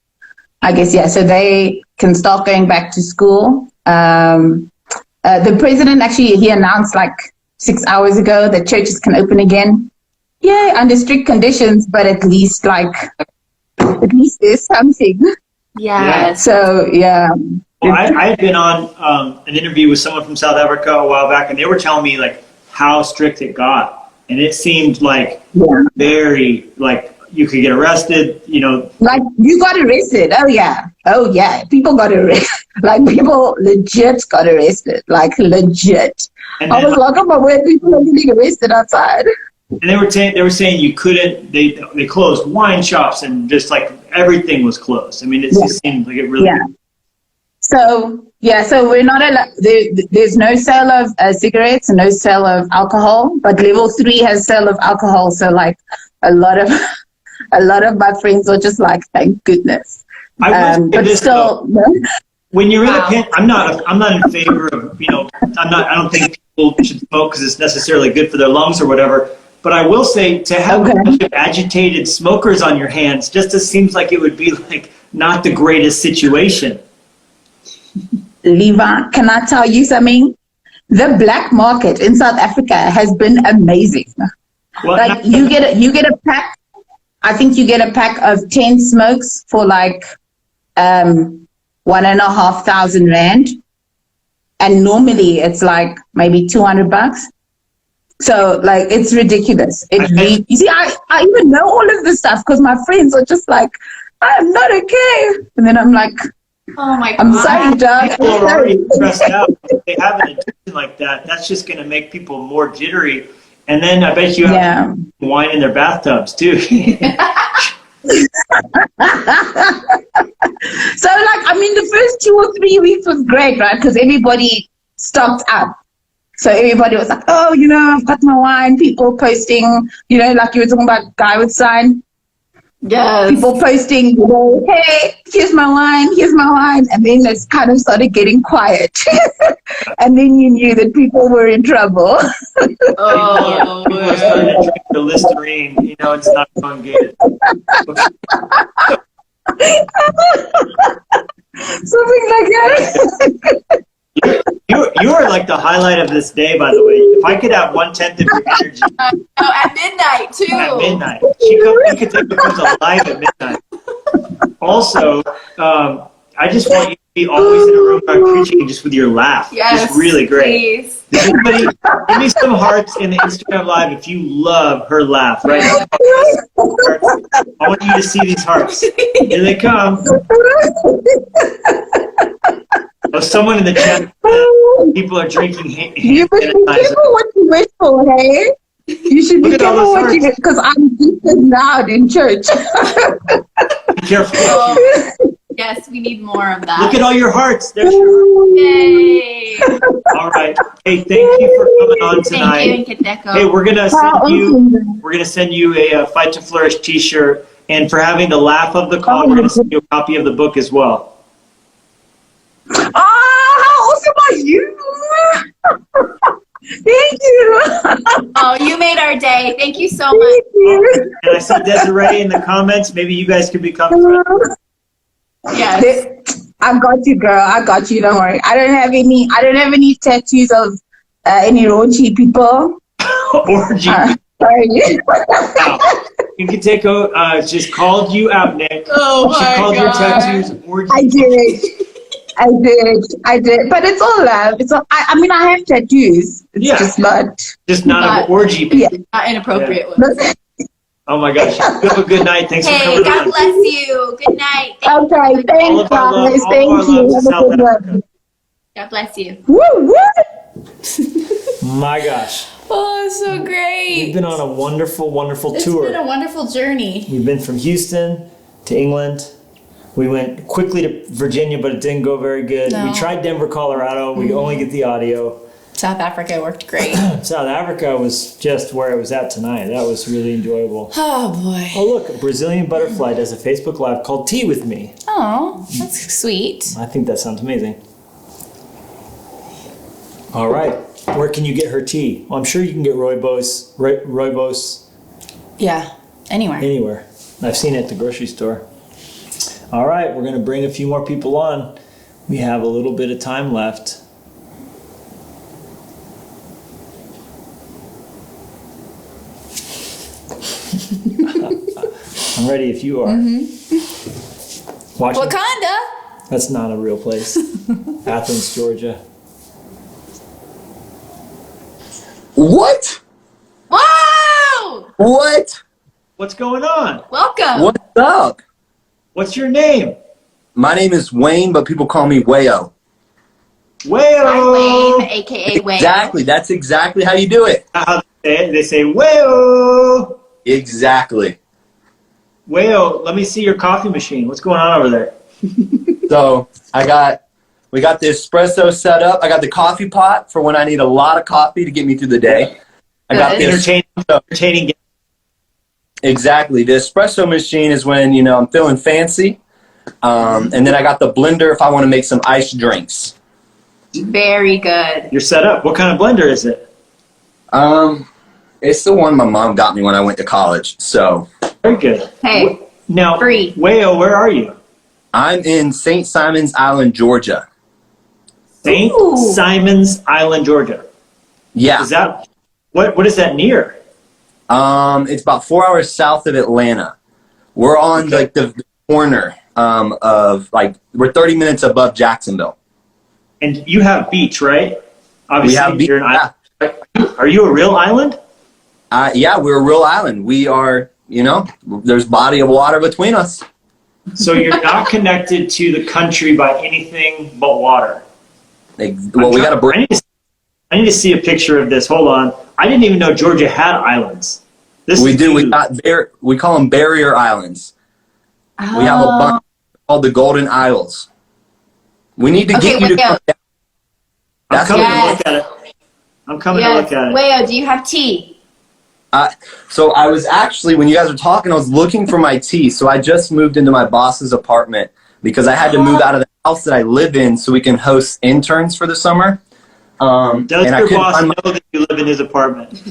I guess. Yeah. So they can start going back to school. The president actually he announced like 6 hours ago that churches can open again. Yeah, under strict conditions, but at least there's something. Yeah. So yeah. Well, I had been on an interview with someone from South Africa a while back, and they were telling me like how strict it got, and it seemed like very like you could get arrested. Like you got arrested. Oh yeah. People got arrested. Like people legit got arrested. Like legit. And I was like, oh my word, people are getting arrested outside. And they were saying you couldn't. They closed wine shops and just like everything was closed. I mean, it just seemed like it really. Yeah. So Yeah, so we're not allowed. There's no sale of cigarettes, no sale of alcohol. But level 3 has sale of alcohol. So like a lot of my friends are just like, thank goodness. But still, when you're in a I'm not in favor of, I don't think people should smoke because it's necessarily good for their lungs or whatever. But I will say, to have a bunch of agitated smokers on your hands just seems like it would be like not the greatest situation. Levi, can I tell you something? The black market in South Africa has been amazing. Well, like you get a pack. I think you get a pack of 10 smokes for like 1,500 rand, and normally it's like maybe $200. So like it's ridiculous. You see, I even know all of this stuff because my friends are just like, I'm not okay, and then I'm like, oh my God. I'm sorry, Doug. People are already stressed out. If they have an addiction like that, that's just going to make people more jittery. And then I bet you have wine in their bathtubs too. So like, I mean, the first 2 or 3 weeks was great, right? Because everybody stocked up. So everybody was like, oh, I've got my wine. People posting, like you were talking about guy with sign. Yes. People posting, hey, here's my wine. And then it kind of started getting quiet. And then you knew that people were in trouble. Oh, people are starting to drink the Listerine. It's not going good. Something like that. You are like the highlight of this day, by the way. If I could have 1/10 of your energy. At midnight, too. At midnight. You could take becomes alive at midnight. Also, I just want you to be always in a room where I'm preaching just with your laugh. Yes, it's really great. Please. Anybody, give me some hearts in the Instagram Live if you love her laugh, right? I want you to see these hearts. Here they come. Oh, someone in the chat, people are drinking hand You should be careful what you wish for, hey? You should be careful what you wish, because I'm deep and loud in church. Be careful. Oh, yes, we need more of that. Look at all your hearts. There's your hearts. Yay. All right. Hey, thank you for coming on tonight. Thank you, Nkateko. Hey, we're gonna send you a Fight to Flourish T-shirt, and for having the laugh of the call, we're gonna send you a copy of the book as well. Oh, how awesome are you? Thank you. Oh, you made our day. Thank you so much. And I saw Desiree in the comments. Maybe you guys could become friends. Yes. I got you, girl. I got you. Don't worry. I don't have any tattoos of any raunchy people. Orgy. Sorry. Wow. Nkateko just called you out, Nick. Oh my She called your God. tattoos orgy. I did. But it's all love. It's all. I mean, I have tattoos. It's just not an orgy. Yeah. Not inappropriate ones. Oh my gosh. You have a good night. Thanks for Hey, coming God on. bless you. Good night. Okay, thanks, guys. Thank you. Have a good one. God bless you. Woo, woo. My gosh. Oh, so great. We've been on a wonderful, wonderful It's tour. been a wonderful journey. We've been from Houston to England. We went quickly to Virginia, but it didn't go very good. No. We tried Denver, Colorado. We only get the audio. South Africa worked great. South Africa was just where I was at tonight. That was really enjoyable. Oh, boy. Oh, look, a Brazilian butterfly does a Facebook Live called Tea With Me. Oh, that's sweet. I think that sounds amazing. All right. Where can you get her tea? Well, I'm sure you can get rooibos Yeah, anywhere. anywhere. I've seen it at the grocery store. All right, we're going to bring a few more people on. We have a little bit of time left. I'm ready if you are. Watching? Wakanda. That's not a real place. Athens, Georgia. What? Whoa! What? What's going on? Welcome. What's up? What's your name? My name is Wayne, but people call me Wayo. Wayo. Hi, Wayne, a.k.a. Wayne. Exactly. That's exactly how you do it. How they say it? They say Wayo. Exactly. Wayo, let me see your coffee machine. What's going on over there? So I got We got the espresso set up. I got the coffee pot for when I need a lot of coffee to get me through the day. I got the entertaining. Exactly. The espresso machine is when, you know, I'm feeling fancy. And then I got the blender if I want to make some iced drinks. Very good. You're set up. What kind of blender is it? It's the one my mom got me when I went to college. So very good. Hey, now, free. Wayo, where are you? I'm in St. Simon's Island, Georgia. St. Simon's Island, Georgia. Yeah. Is that what is that near? It's about 4 hours south of Atlanta. We're on like the corner of like we're 30 minutes above Jacksonville. And you have beach, right? Obviously, we have beach. You're an island. Are you a real island? Yeah, we're a real island. We are, you know, there's body of water between us. So you're not connected to the country by anything but water. Well, we got to bring. I need to see a picture of this. Hold on. I didn't even know Georgia had islands. We do. We call them barrier islands. Oh. We have a bunch called the Golden Isles. We need to get you to come down. I'm coming to look at it. I'm coming to look at it. Wayo, do you have tea? So I was actually, when you guys were talking, I was looking for my tea. So I just moved into my boss's apartment because I had to move out of the house that I live in so we can host interns for the summer. Does your boss know that you live in his apartment?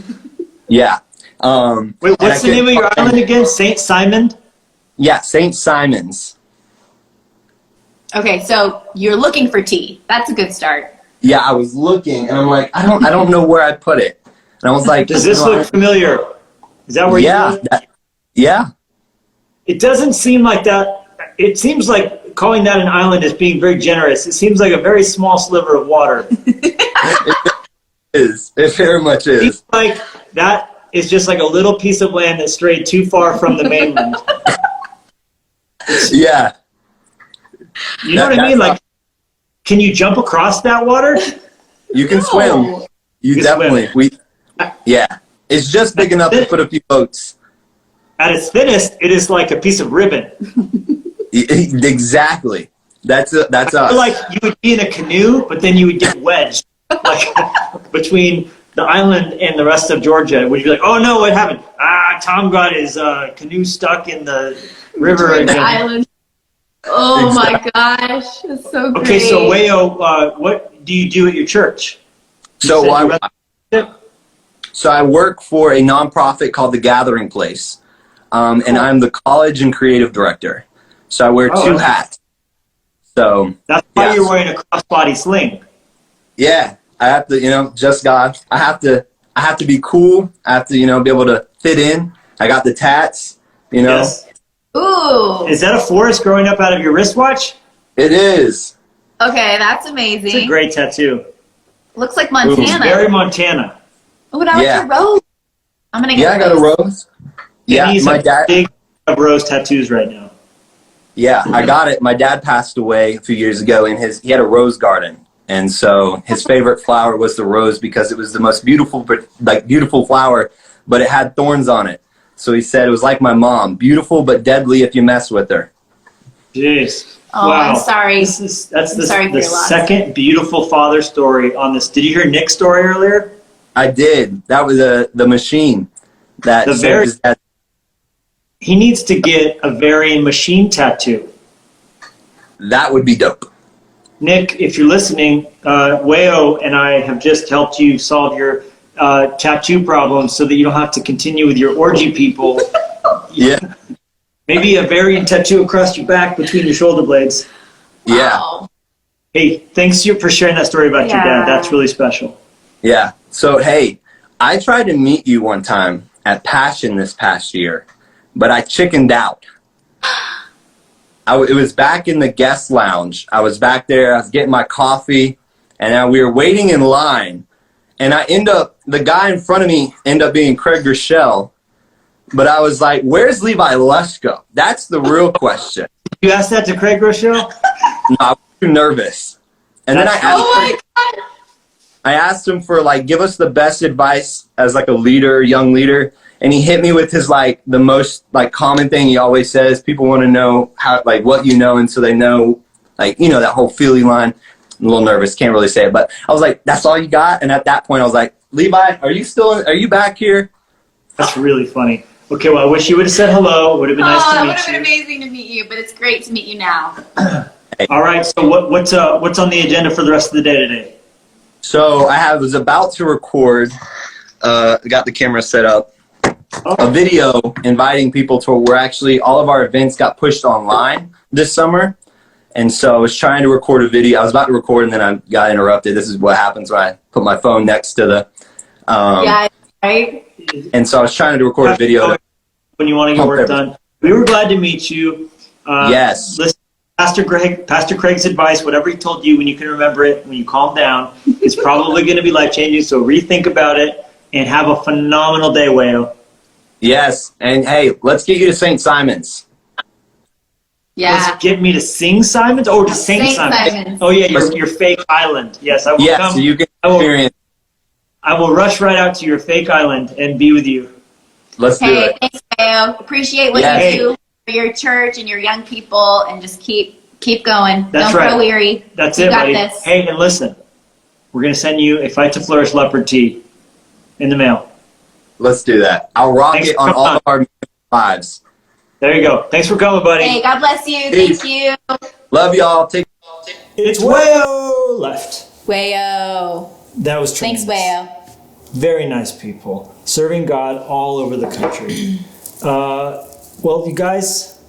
Yeah. Wait, what's the name of your island again? St. Simon? Yeah, St. Simon's. Okay, so you're looking for tea. That's a good start. Yeah, I was looking, and I'm like, I don't know where I put it. And I was like, does this look familiar? Is that where you live? Yeah. It doesn't seem like that. It seems like calling that an island is being very generous. It seems like a very small sliver of water. It is. It very much is. It seems like that is just like a little piece of land that strayed too far from the mainland. Yeah. You know what I mean? Like, can you jump across that water? You can swim. You definitely. Swim. Yeah. It's just big enough to put a few boats. At its thinnest, it is like a piece of ribbon. Exactly. That's us. I feel like you would be in a canoe, but then you would get wedged like between the island and the rest of Georgia. Would you be like, oh no, what happened? Tom got his canoe stuck in the river again. The island. Oh my gosh, that's so great. Okay, so Wayo, what do you do at your church? So I work for a nonprofit called The Gathering Place, and I'm the college and creative director. So I wear two hats. So that's why you're wearing a crossbody sling. Yeah, I have to, you know, just God. I have to be cool. I have to, you know, be able to fit in. I got the tats, you know. Yes. Ooh. Is that a forest growing up out of your wristwatch? It is. Okay, that's amazing. It's a great tattoo. Looks like Montana. It's very Montana. Oh, and I like your rose. I'm gonna get. Yeah, I got a rose. Yeah, he's my dad. Big rose tattoos right now. Yeah, I got it. My dad passed away a few years ago, and he had a rose garden, and so his favorite flower was the rose because it was the most beautiful flower, but it had thorns on it. So he said it was like my mom, beautiful but deadly if you mess with her. Jeez. Oh, wow. I'm sorry. That's the second beautiful father story on this. Did you hear Nick's story earlier? I did. That was the machine that his dad. He needs to get a varying machine tattoo. That would be dope. Nick, if you're listening, Wayo and I have just helped you solve your tattoo problem so that you don't have to continue with your orgy people. Yeah. Maybe a variant tattoo across your back between your shoulder blades. Yeah. Wow. Hey, thanks for sharing that story about your dad. That's really special. Yeah. So, hey, I tried to meet you one time at Passion this past year, but I chickened out. It was back in the guest lounge. I was back there. I was getting my coffee, and we were waiting in line. And the guy in front of me ended up being Craig Rochelle. But I was like, where's Levi Lusko? That's the real question. You asked that to Craig Rochelle? No, I was too nervous. And then I asked him for, like, give us the best advice as, like, a leader, young leader. And he hit me with his, like, the most, like, common thing he always says. People want to know how, like, what you know, and so they know, like, you know, that whole feely line. a little nervous, can't really say it, but I was like, that's all you got? And at that point I was like, Levi, are you back here? That's really funny. Okay, well, I wish you would have said hello. It would have been nice to it meet would have been you. amazing to meet you, but it's great to meet you now. All right, so what's on the agenda for the rest of the day today? So I was about to record, got the camera set up, a video inviting people to where actually all of our events got pushed online this summer. And so I was trying to record a video. I was about to record and then I got interrupted. This is what happens when I put my phone next to the... yeah, right? And so I was trying to record a video. When you want to get work done. We were glad to meet you. Yes. Listen, Pastor Craig's advice, whatever he told you, when you can remember it, when you calm down, it's probably going to be life-changing. So rethink about it and have a phenomenal day, Wayo. Yes. And hey, let's get you to St. Simon's. Yeah. Let's get me to sing Simon's? Oh, to St. Simon's. Oh, yeah, your fake island. Yes, I will come. So you can experience. I will rush right out to your fake island and be with you. Let's do it. Thanks, Wayo. Appreciate what you do for your church and your young people, and just keep going. That's Don't right. grow weary. That's You it, got buddy. this. Hey, and listen, we're going to send you a Fight to Flourish leopard tee in the mail. Let's do that. I'll rock it on all of our lives. There you go. Thanks for coming, buddy. Hey, God bless you. Peace. Thank you. Love y'all. It's Wayo left. Wayo. That was tremendous. Thanks, Wayo. Very nice people, serving God all over the country. Well, you guys,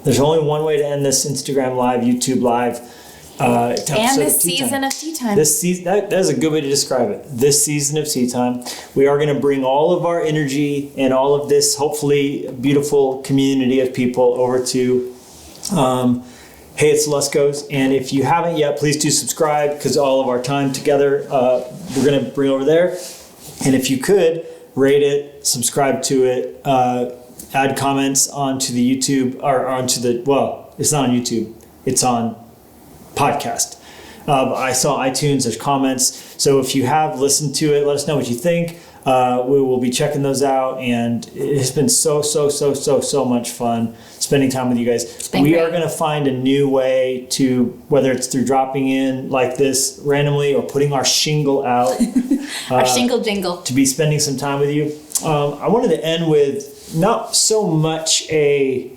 there's only one way to end this Instagram Live, YouTube Live. And this season of Tea Time. This season, that is a good way to describe it. This season of Tea Time, we are going to bring all of our energy and all of this, hopefully, beautiful community of people over to Hey, it's Lusko's. And if you haven't yet, please do subscribe, because all of our time together, we're going to bring over there. And if you could, rate it, subscribe to it, add comments onto the YouTube, or onto the, well, it's not on YouTube, it's on podcast. I saw iTunes, there's comments. So if you have listened to it, let us know what you think. We will be checking those out. And it has been so much fun spending time with you guys. We are going to find a new way to, whether it's through dropping in like this randomly or putting our shingle out. Our shingle jingle. To be spending some time with you. I wanted to end with not so much a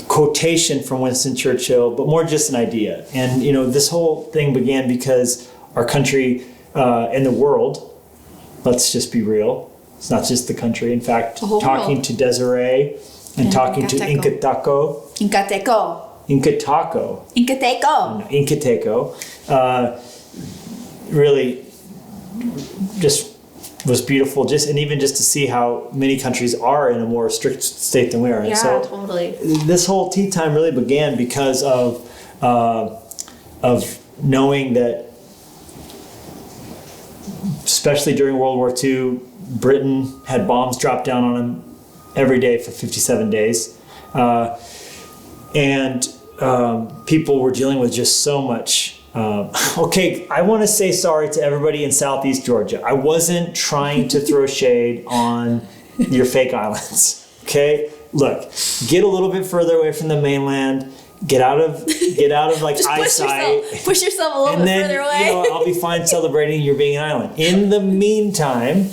quotation from Winston Churchill, but more just an idea. And, you know, this whole thing began because our country and the world, let's just be real, it's not just the country. In fact, talking to Desiree and talking to Incateco, really just was beautiful. And even just to see how many countries are in a more strict state than we are. Yeah, and so totally. This whole tea time really began because of knowing that, especially during World War II, Britain had bombs dropped down on them every day for 57 days. And people were dealing with just so much. Okay, I want to say sorry to everybody in Southeast Georgia. I wasn't trying to throw shade on your fake islands. Okay? Look, get a little bit further away from the mainland. Get out of like Just eyesight. Push yourself a little bit further away. You know, I'll be fine celebrating your being an island. In the meantime,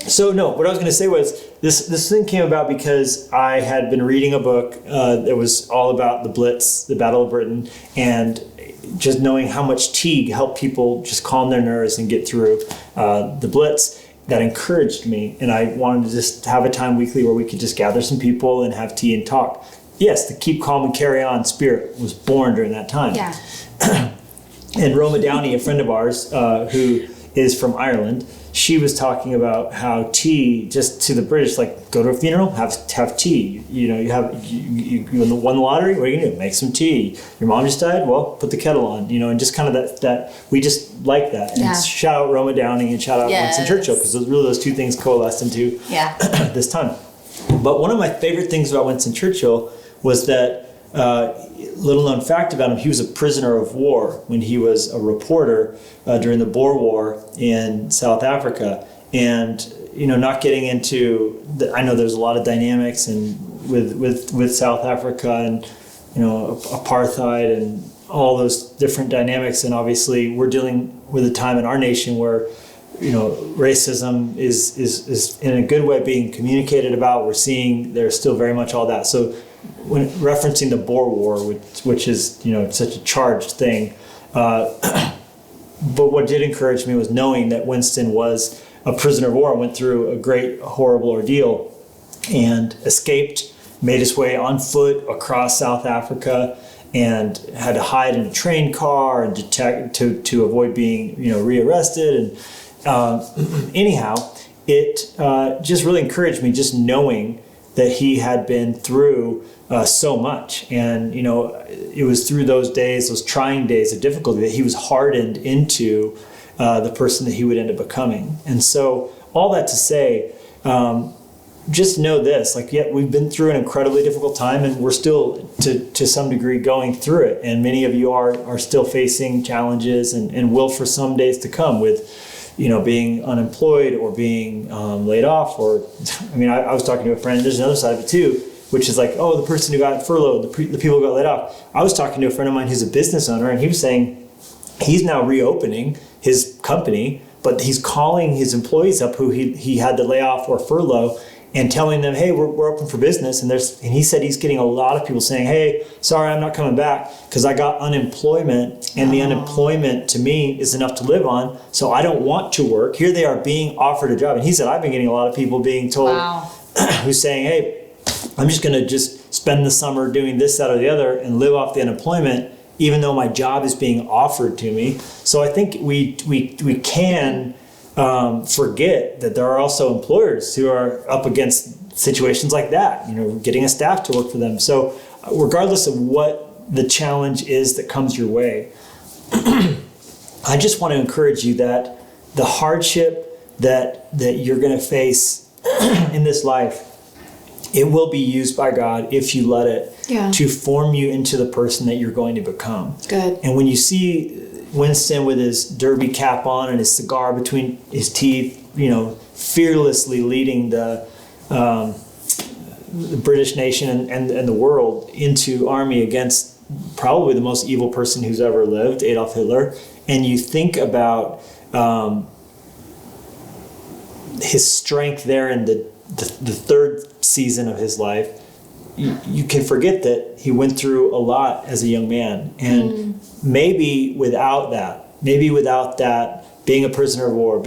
so no, what I was going to say was this thing came about because I had been reading a book that was all about the Blitz, the Battle of Britain, and just knowing how much tea helped people just calm their nerves and get through the Blitz. That encouraged me, and I wanted to just have a time weekly where we could just gather some people and have tea and talk. Yes, the keep calm and carry on spirit was born during that time. Yeah. And Roma Downey, a friend of ours who is from Ireland, she was talking about how tea, just to the British, like go to a funeral, have tea. You know, you won the lottery, what are you gonna do? Make some tea. Your mom just died, well, put the kettle on. You know, and just kind of that we just like that. Yeah. And shout out Roma Downey and shout out Winston Churchill, because those two things coalesced into this time. But one of my favorite things about Winston Churchill was that, little known fact about him, he was a prisoner of war when he was a reporter during the Boer War in South Africa. And, you know, not getting into, I know there's a lot of dynamics and with South Africa and apartheid and all those different dynamics. And obviously we're dealing with a time in our nation where, racism is in a good way being communicated about. We're seeing there's still very much all that. So when referencing the Boer War, which is, such a charged thing, but what did encourage me was knowing that Winston was a prisoner of war and went through a great, horrible ordeal and escaped, made his way on foot across South Africa, and had to hide in a train car and to avoid being rearrested. And anyhow, it just really encouraged me, just knowing that he had been through so much. And it was through those days, those trying days of difficulty, that he was hardened into the person that he would end up becoming. And so all that to say, just know this, we've been through an incredibly difficult time, and we're still to some degree going through it. And many of you are still facing challenges and will for some days to come with, being unemployed or being laid off. Or, I was talking to a friend, there's another side of it too, which is the person who got furloughed, the people who got laid off. I was talking to a friend of mine who's a business owner, and he was saying he's now reopening his company, but he's calling his employees up who he had to lay off or furlough, and telling them, hey, we're open for business. And he said he's getting a lot of people saying, hey, sorry, I'm not coming back because I got unemployment, and the unemployment to me is enough to live on, so I don't want to work. Here they are being offered a job. And he said, I've been getting a lot of people being told, who's saying, hey, I'm just going to just spend the summer doing this, that, or the other and live off the unemployment, even though my job is being offered to me. So I think we can forget that there are also employers who are up against situations like that, getting a staff to work for them. So regardless of what the challenge is that comes your way, I just want to encourage you that the hardship that you're going to face in this life, it will be used by God if you let it to form you into the person that you're going to become. Good. And when you see Winston with his derby cap on and his cigar between his teeth, fearlessly leading the British nation and the world into army against probably the most evil person who's ever lived, Adolf Hitler, and you think about his strength there in the third season of his life, you can forget that he went through a lot as a young man. And maybe without that, being a prisoner of war,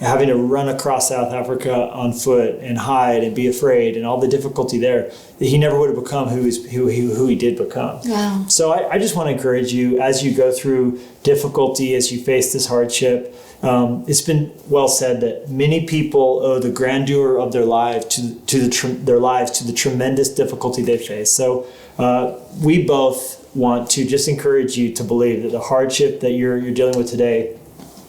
having to run across South Africa on foot and hide and be afraid and all the difficulty there, that he never would have become who he did become. Wow. So I just want to encourage you, as you go through difficulty, as you face this hardship, it's been well said that many people owe the grandeur of their lives to the tremendous difficulty they face. So we both want to just encourage you to believe that the hardship that you're dealing with today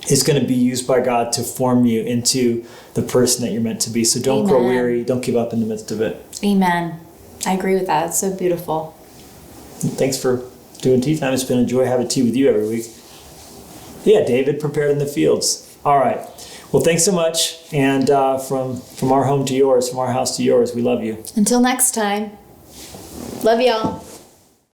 is going to be used by God to form you into the person that you're meant to be. So don't grow weary. Don't give up in the midst of it. Amen. I agree with that. It's so beautiful. Thanks for doing tea time. It's been a joy having tea with you every week. Yeah, David, prepared in the fields. All right. Well, thanks so much. And from our home to yours, from our house to yours, we love you. Until next time. Love y'all.